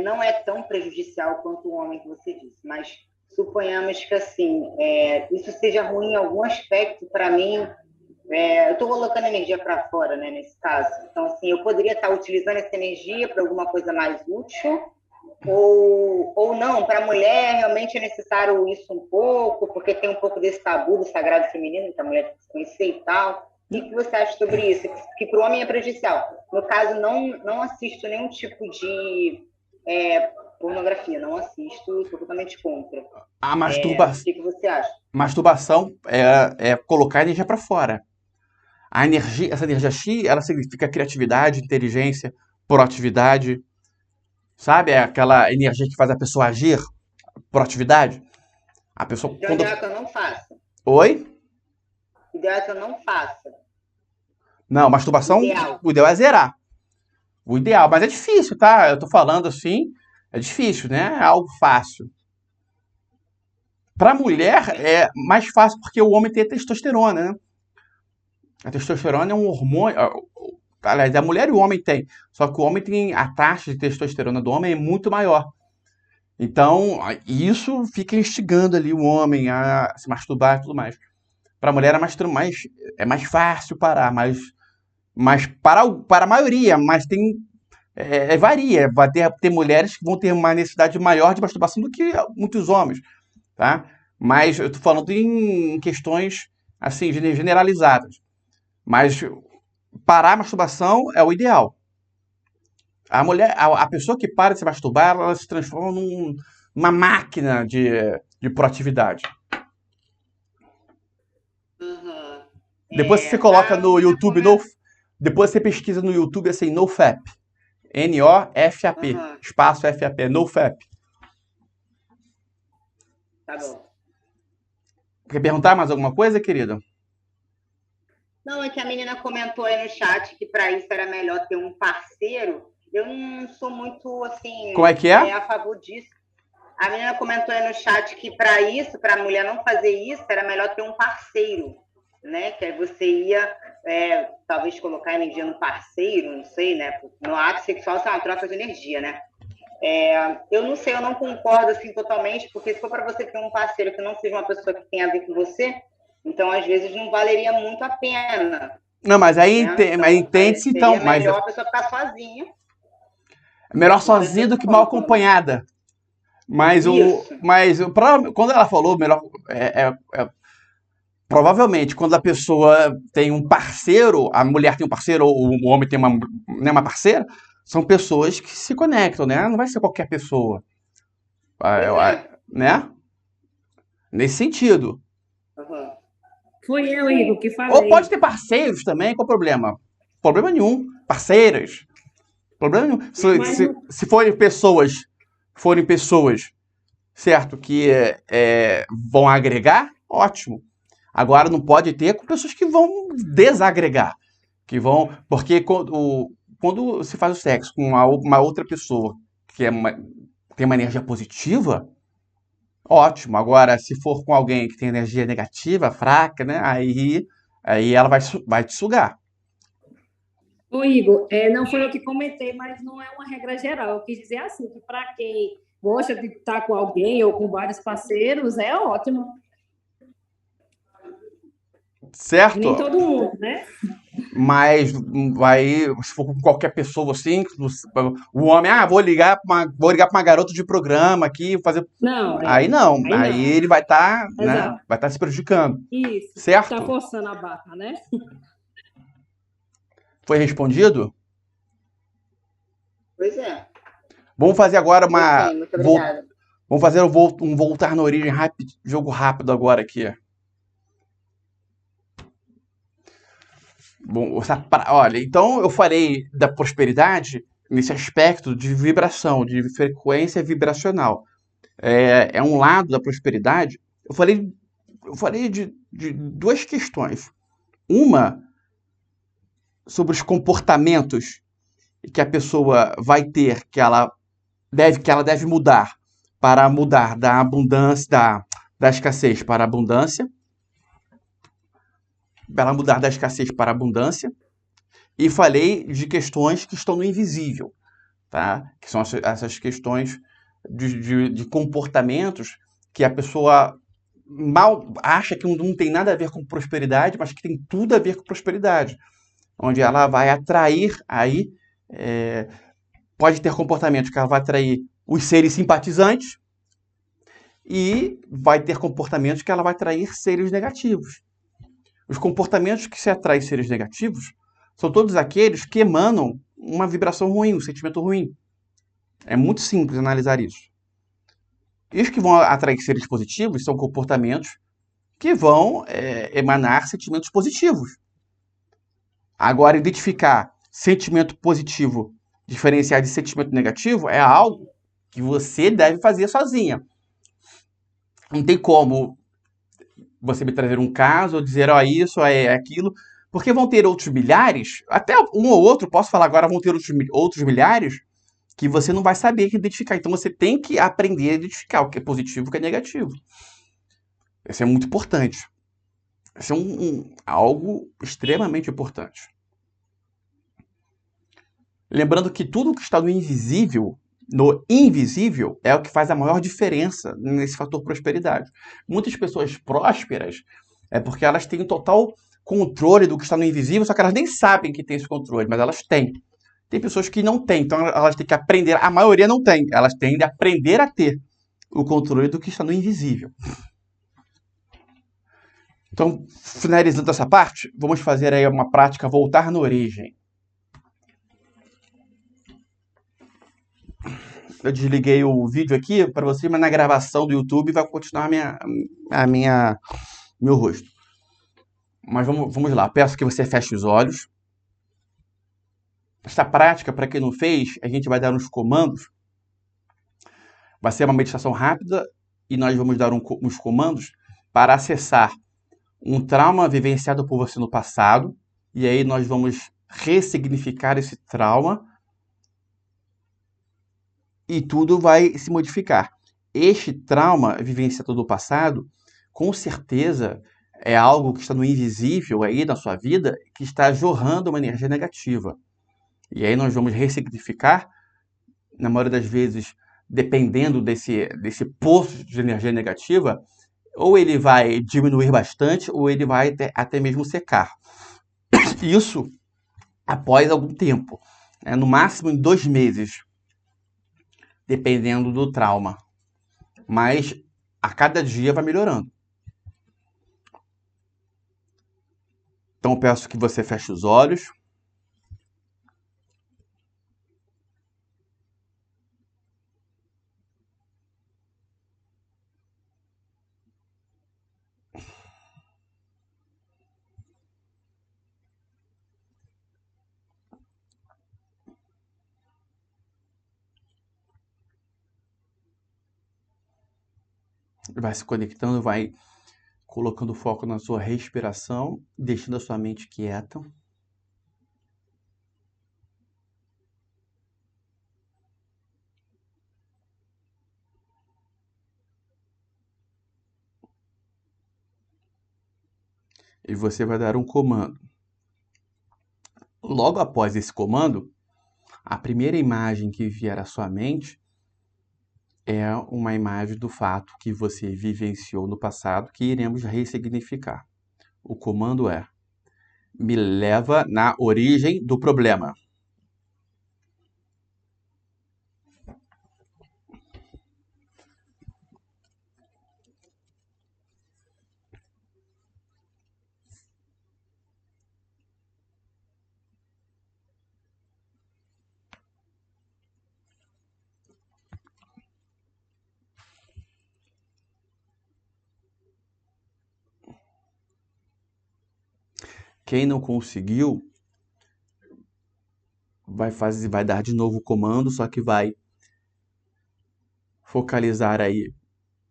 não é tão prejudicial quanto o homem que você disse, mas suponhamos que, assim, isso seja ruim em algum aspecto para mim. Eu estou colocando energia para fora, né, nesse caso. Então, assim, eu poderia estar utilizando essa energia para alguma coisa mais útil, ou não, para a mulher realmente é necessário isso um pouco, porque tem um pouco desse tabu do sagrado feminino, que a mulher tem que se conhecer e tal. O que você acha sobre isso? Que para o homem é prejudicial. No caso, não assisto nenhum tipo de pornografia, não assisto, estou totalmente contra. A O masturbação, que você acha? masturbação é colocar energia para fora. Essa energia X, ela significa criatividade, inteligência, proatividade. Sabe? É aquela energia que faz a pessoa agir, proatividade. A pessoa Então, o ideal é que eu não faça. Oi? O ideal é que eu não faça. Não, masturbação, Ideal. o ideal é zerar. O ideal, mas é difícil, tá? Eu tô falando assim, é difícil, né? É algo fácil. Pra mulher é mais fácil porque o homem tem a testosterona, né? A testosterona é um hormônio. Aliás, a mulher e o homem têm. Só que o homem tem. A taxa de testosterona do homem é muito maior. Então, isso fica instigando ali o homem a se masturbar e tudo mais. Para a mulher é mais fácil parar, mas para a maioria, mas varia. Vai ter mulheres que vão ter uma necessidade maior de masturbação do que muitos homens, tá? Mas eu tô falando em questões assim generalizadas. Mas parar a masturbação é o ideal. A pessoa que para de se masturbar, ela se transforma numa máquina de proatividade. Uhum. Depois você coloca no YouTube, depois você pesquisa no YouTube assim, NoFap. NOFAP. Uhum. Espaço FAP. NoFap. Tá bom. Quer perguntar mais alguma coisa, querido? Não, é que a menina comentou aí no chat que para isso era melhor ter um parceiro. Eu não sou muito, assim, Como é que é? a favor disso. A menina comentou aí no chat que para isso, para a mulher não fazer isso, era melhor ter um parceiro, né? Que aí você ia, talvez, colocar energia no parceiro, não sei, né? No ato sexual, isso é uma troca de energia, né? Eu não sei, eu não concordo assim totalmente, porque se for para você ter um parceiro que não seja uma pessoa que tenha a ver com você, então às vezes não valeria muito a pena. Não, mas aí Né? entende-se então. Seria melhor a pessoa ficar sozinha. É melhor sozinha do que mal acompanhada. Mas quando ela falou melhor, provavelmente quando a pessoa tem um parceiro, a mulher tem um parceiro ou o homem tem uma parceira, são pessoas que se conectam, né? Não vai ser qualquer pessoa, né? Nesse sentido. Uhum. Fui eu, Igor, que falei. Ou pode ter parceiros também, qual o problema? Problema nenhum. Parceiras. Problema nenhum. Se forem pessoas, certo, que vão agregar, ótimo. Agora não pode ter com pessoas que vão desagregar. Porque quando se faz o sexo com uma outra pessoa que tem uma energia positiva, ótimo. Agora, se for com alguém que tem energia negativa, fraca, né? Aí ela vai te sugar. Ô, Igor, não foi eu que comentei, mas não é uma regra geral. Eu quis dizer assim, que para quem gosta de estar com alguém ou com vários parceiros, é ótimo. Certo? Nem todo mundo, né? Mas se for com qualquer pessoa assim, o homem, vou ligar para uma garota de programa aqui, fazer. Não. Aí ele vai estar, né? Vai estar se prejudicando. Isso. Certo? Tá forçando a barra, né? Foi respondido? Pois é. Vamos fazer agora Muito obrigada. Vamos fazer um voltar na origem jogo rápido agora aqui. Bom, olha, então eu falei da prosperidade nesse aspecto de vibração, de frequência vibracional. É um lado da prosperidade. Eu falei de duas questões. Uma sobre os comportamentos que a pessoa vai ter, que ela que ela deve mudar para mudar da abundância, da escassez para a abundância, para mudar da escassez para a abundância, e falei de questões que estão no invisível, tá? Que são essas questões de comportamentos que a pessoa mal acha que não tem nada a ver com prosperidade, mas que tem tudo a ver com prosperidade, onde ela vai atrair aí, pode ter comportamentos que ela vai atrair os seres simpatizantes e vai ter comportamentos que ela vai atrair seres negativos. Os comportamentos que se atraem seres negativos são todos aqueles que emanam uma vibração ruim, um sentimento ruim. É muito simples analisar isso. E os que vão atrair seres positivos são comportamentos que vão emanar sentimentos positivos. Agora, identificar sentimento positivo, diferenciar de sentimento negativo, é algo que você deve fazer sozinha. Não tem como você me trazer um caso ou dizer, isso é aquilo, porque vão ter outros milhares, até um ou outro, posso falar agora, vão ter outros milhares, que você não vai saber identificar. Então, você tem que aprender a identificar o que é positivo e o que é negativo. Isso é muito importante. Isso é algo extremamente importante. Lembrando que tudo que está no invisível é o que faz a maior diferença nesse fator prosperidade. Muitas pessoas prósperas é porque elas têm total controle do que está no invisível, só que elas nem sabem que tem esse controle, mas elas têm. Tem pessoas que não têm, então elas têm que aprender, a maioria não tem, elas têm de aprender a ter o controle do que está no invisível. Então, finalizando essa parte, vamos fazer aí uma prática voltar na origem. Eu desliguei o vídeo aqui para você, mas na gravação do YouTube vai continuar meu rosto. Mas vamos lá. Peço que você feche os olhos. Esta prática, para quem não fez, a gente vai dar uns comandos. Vai ser uma meditação rápida e nós vamos dar uns comandos para acessar um trauma vivenciado por você no passado. E aí nós vamos ressignificar esse trauma e tudo vai se modificar. Este trauma vivenciado do passado, com certeza, é algo que está no invisível aí na sua vida, que está jorrando uma energia negativa. E aí nós vamos ressignificar, na maioria das vezes, dependendo desse poço de energia negativa, ou ele vai diminuir bastante, ou ele vai até mesmo secar. Isso após algum tempo, no máximo em 2 meses, dependendo do trauma. Mas a cada dia vai melhorando. Então eu peço que você feche os olhos. Vai se conectando, vai colocando foco na sua respiração, deixando a sua mente quieta. E você vai dar um comando. Logo após esse comando, a primeira imagem que vier à sua mente é uma imagem do fato que você vivenciou no passado que iremos ressignificar. O comando é: me leva na origem do problema. Quem não conseguiu, vai dar de novo o comando, só que vai focalizar aí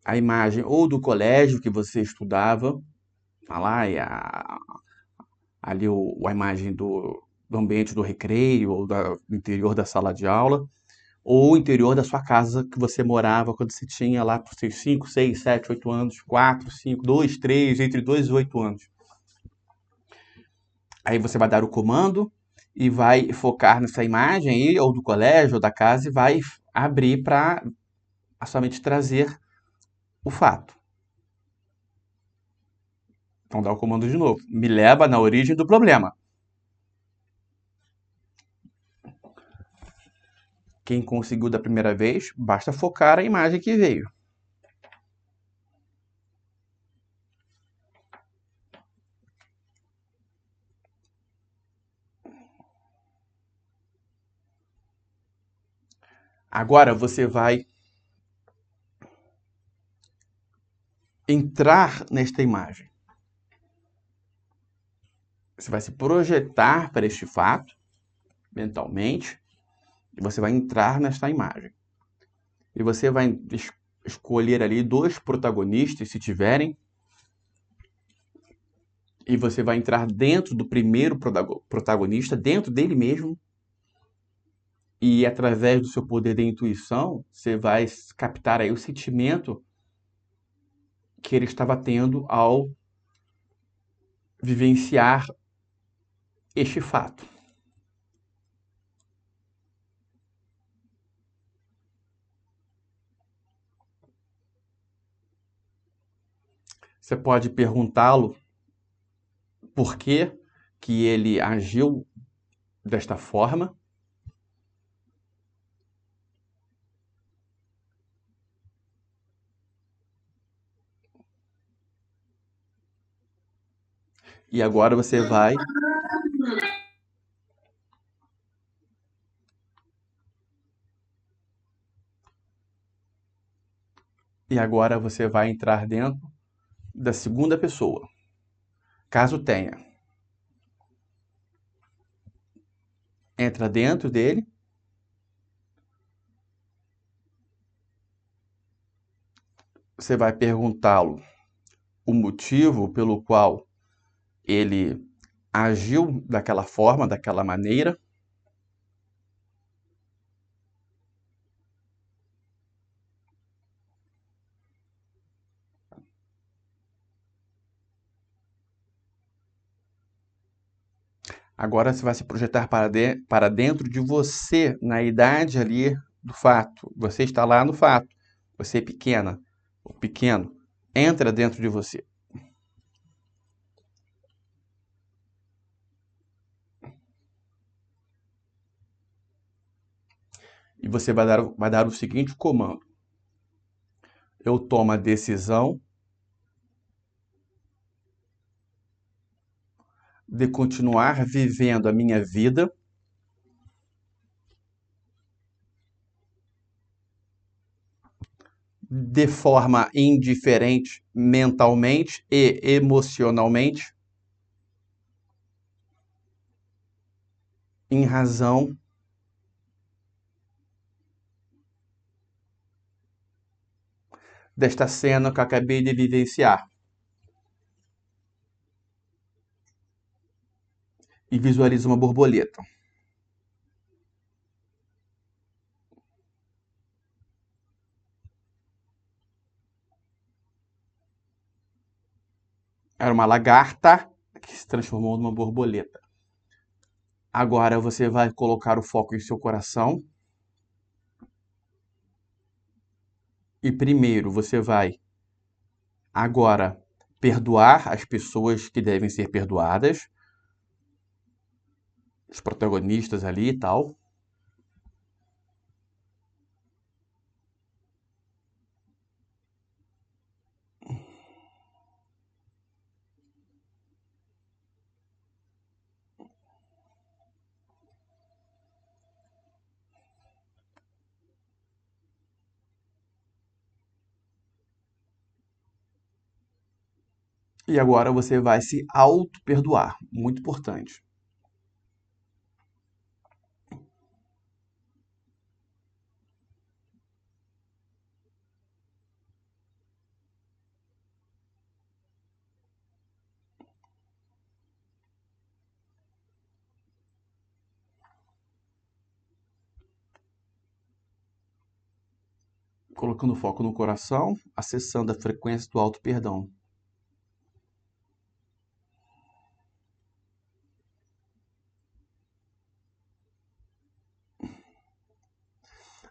a imagem ou do colégio que você estudava, tá lá, e ali a imagem do ambiente do recreio ou do interior da sala de aula, ou o interior da sua casa que você morava quando você tinha lá por seus 5, 6, 7, 8 anos, 4, 5, 2, 3, entre 2 e 8 anos. Aí você vai dar o comando e vai focar nessa imagem aí, ou do colégio, ou da casa, e vai abrir para somente trazer o fato. Então dá o comando de novo. Me leva na origem do problema. Quem conseguiu da primeira vez, basta focar a imagem que veio. Agora você vai entrar nesta imagem. Você vai se projetar para este fato, mentalmente, e você vai entrar nesta imagem. E você vai escolher ali 2 protagonistas, se tiverem, e você vai entrar dentro do primeiro protagonista, dentro dele mesmo, e através do seu poder de intuição, você vai captar aí o sentimento que ele estava tendo ao vivenciar este fato. Você pode perguntá-lo por que ele agiu desta forma. E agora você vai entrar dentro da segunda pessoa, caso tenha. Entra dentro dele. Você vai perguntá-lo o motivo pelo qual ele agiu daquela forma, daquela maneira. Agora você vai se projetar para dentro de você, na idade ali do fato. Você está lá no fato. Você é pequena, ou pequeno, entra dentro de você. E você vai dar o seguinte comando. Eu tomo a decisão de continuar vivendo a minha vida de forma indiferente mentalmente e emocionalmente, em razão desta cena que eu acabei de vivenciar. E visualiza uma borboleta. Era uma lagarta que se transformou numa borboleta. Agora você vai colocar o foco em seu coração. E primeiro você vai agora perdoar as pessoas que devem ser perdoadas, os protagonistas ali e tal. E agora você vai se auto-perdoar. Muito importante. colocando foco no coração, acessando a frequência do auto-perdão.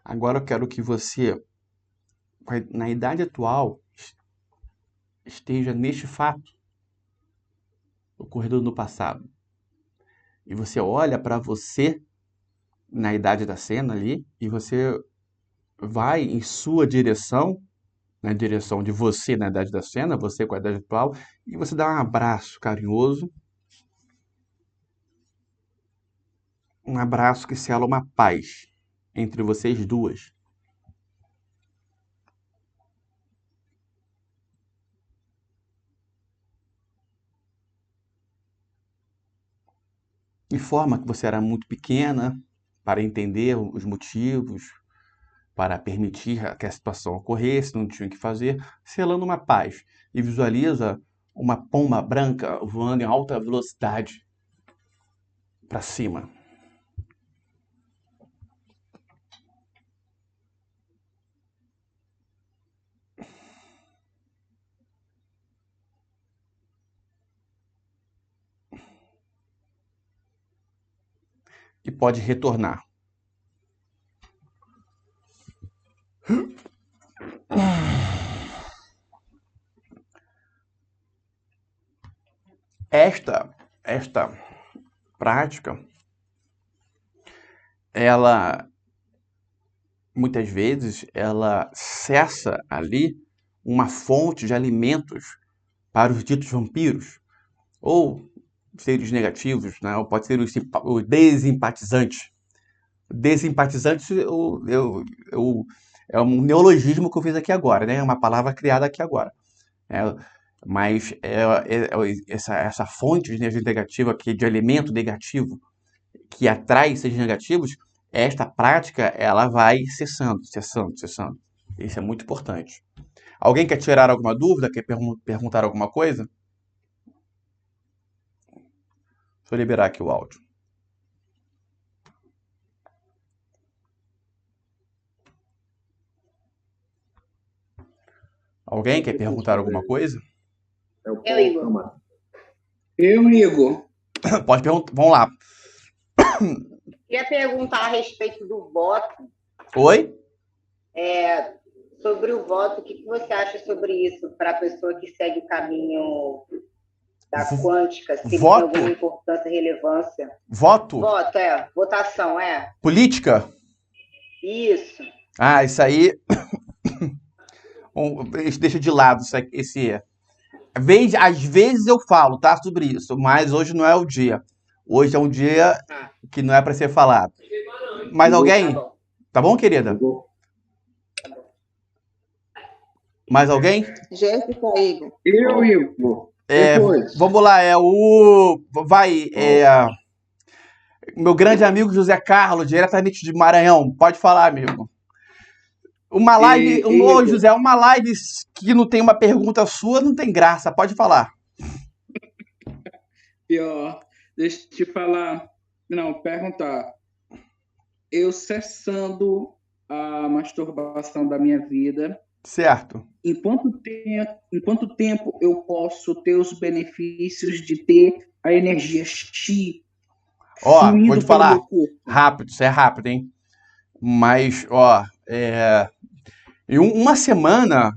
Agora eu quero que você, na idade atual, esteja neste fato ocorrido no passado. E você olha para você na idade da cena ali e você vai em sua direção, na direção de você na idade da cena, você com a idade atual, e você dá um abraço carinhoso, um abraço que sela uma paz entre vocês duas. Informa que você era muito pequena para entender os motivos, para permitir que a situação ocorresse, não tinha o que fazer, selando uma paz. E visualiza uma pomba branca voando em alta velocidade para cima. E pode retornar. Esta prática, ela muitas vezes ela cessa ali uma fonte de alimentos para os ditos vampiros ou seres negativos, né? Ou pode ser os desempatizantes. Desempatizantes é um neologismo que eu fiz aqui agora, né? É uma palavra criada aqui agora. Mas essa fonte de energia negativa, de alimento negativo, que atrai seres negativos, esta prática ela vai cessando, cessando, cessando. Isso é muito importante. Alguém quer tirar alguma dúvida? Quer perguntar alguma coisa? Deixa eu liberar aqui o áudio. Alguém quer perguntar alguma coisa? Eu, Igor. Eu, Igor. Pode perguntar. Vamos lá. Queria perguntar a respeito do voto. Oi? Sobre o voto, o que você acha sobre isso para a pessoa que segue o caminho da quântica? Se voto? tem alguma importância, relevância? Voto? Voto, votação, Política? Isso. Ah, isso aí. Deixa de lado esse. Às vezes eu falo, tá, sobre isso, mas hoje não é o dia. Hoje é um dia que não é para ser falado. Mais alguém? Tá bom, querida? Mais alguém? Jéssica, Igor. Eu, Igor. Vamos lá, meu grande amigo José Carlos, diretamente de Maranhão. Pode falar, amigo. Uma live, José, uma live que não tem uma pergunta sua, não tem graça. Pode falar. Pior, deixa eu te falar. Não, perguntar. Eu cessando a masturbação da minha vida. Certo. Em quanto tempo eu posso ter os benefícios de ter a energia Chi? Vou te falar. Rápido, isso é rápido, hein? Mas, em uma semana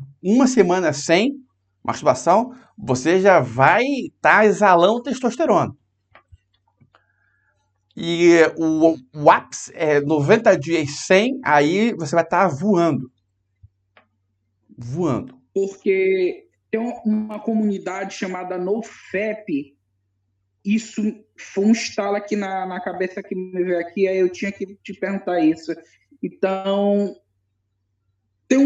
sem masturbação, você já vai estar exalando testosterona. E o ápice é 90 dias sem, aí você vai estar voando. Voando. Porque tem uma comunidade chamada NoFap. Isso foi um estalo aqui na cabeça que me veio aqui, aí eu tinha que te perguntar isso. Então, tem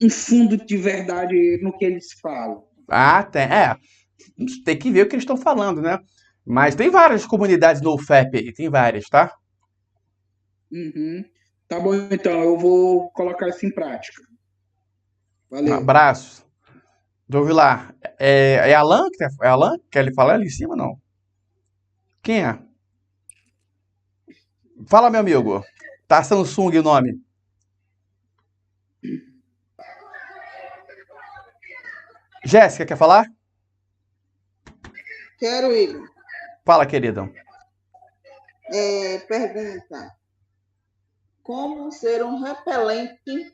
um fundo de verdade no que eles falam. Tem. Tem que ver o que eles estão falando, né? Mas tem várias comunidades no FAP aí, tem várias, tá? Uhum. Tá bom, então, eu vou colocar isso em prática. Valeu. Um abraço. Deixa eu ver lá. É Alan? É Alan? Quer ele falar ali em cima, não? Quem é? Fala, meu amigo. Tá Samsung o nome. Jéssica, quer falar? Quero, Igor. Fala, querida. Pergunta: como ser um repelente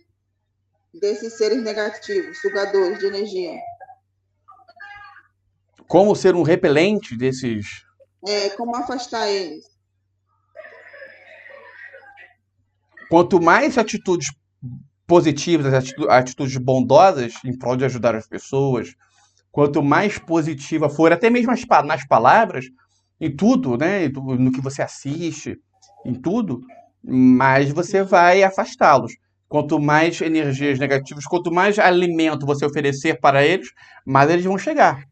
desses seres negativos, sugadores de energia? Como ser um repelente desses... Como afastar eles? Quanto mais atitudes positivas, atitudes bondosas em prol de ajudar as pessoas, quanto mais positiva for, até mesmo nas palavras, em tudo, né? No que você assiste, em tudo, mais você vai afastá-los. Quanto mais energias negativas, quanto mais alimento você oferecer para eles, mais eles vão chegar,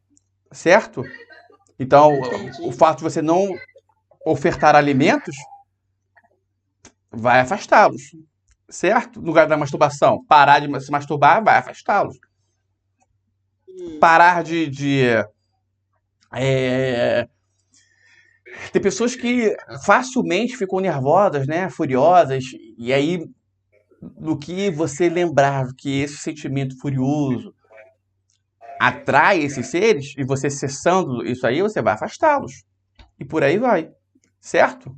certo? Então, o fato de você não ofertar alimentos vai afastá-los, certo? No lugar da masturbação, parar de se masturbar vai afastá-los. Parar Tem pessoas que facilmente ficam nervosas, né? Furiosas, e aí, no que você lembrar que esse sentimento furioso atrai esses seres, e você cessando isso aí, você vai afastá-los. E por aí vai, certo?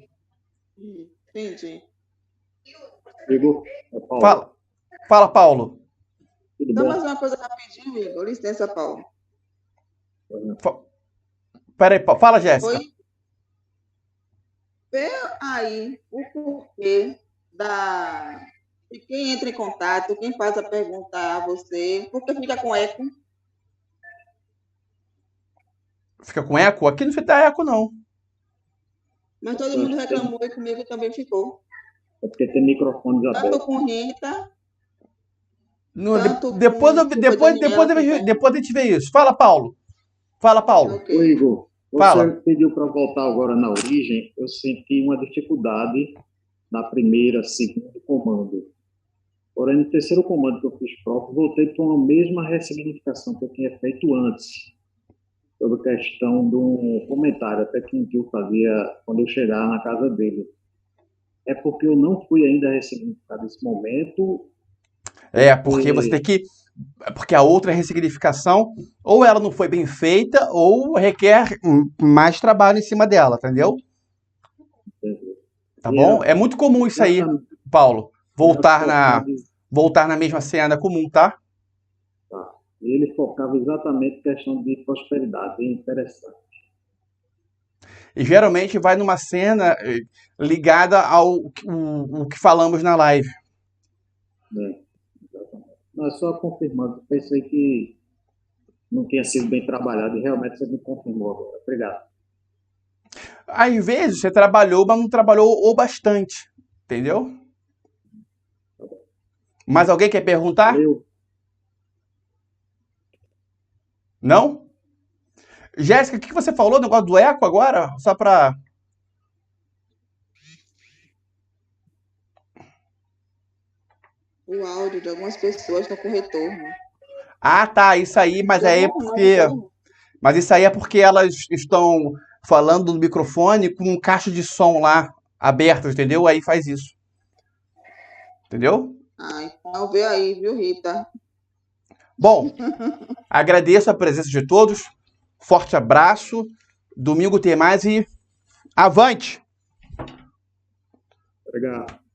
Entendi. Igor, é Paulo. Fala, Paulo. Tudo Então, bom? mais uma coisa rapidinho, Igor. Licença, Paulo. Peraí, fala, Jéssica. Oi? Vê aí o porquê de quem entra em contato, quem faz a pergunta a você, por que fica com eco? Fica com eco? Aqui não fica eco, não. Mas todo mundo reclamou e comigo também ficou. É porque tem microfone Tanto aberto. com Rita, Depois a gente vê isso. Fala, Paulo. ok. Ô, Igor, você Fala. pediu para voltar agora na origem. Eu senti uma dificuldade na primeira, segundo comando. Porém, no terceiro comando que eu fiz próprio, voltei para uma mesma ressignificação que eu tinha feito antes, sobre a questão de um comentário até que um tio fazia quando eu chegava na casa dele. É porque eu não fui ainda ressignificado nesse momento. Porque você tem que... Porque a outra ressignificação, ou ela não foi bem feita, ou requer mais trabalho em cima dela, entendeu? Tá bom? É muito comum isso aí, Paulo. Voltar na mesma cena comum, tá? Ele focava exatamente na questão de prosperidade, é interessante. E geralmente vai numa cena ligada ao que falamos na live. Exatamente. Não, só confirmando, pensei que não tinha sido bem trabalhado e realmente você me confirmou agora. Obrigado. Às vezes você trabalhou, mas não trabalhou o bastante, entendeu? Mais alguém quer perguntar? Valeu. Não? Jéssica, o que você falou? O negócio do eco agora? Só pra... O áudio de algumas pessoas no retorno. Ah, tá, isso aí, mas isso aí é porque elas estão falando no microfone com um caixa de som lá aberto, entendeu? Aí faz isso. Entendeu? Então vê aí, viu, Rita? Bom, agradeço a presença de todos. Forte abraço. Domingo tem mais e avante! Obrigado.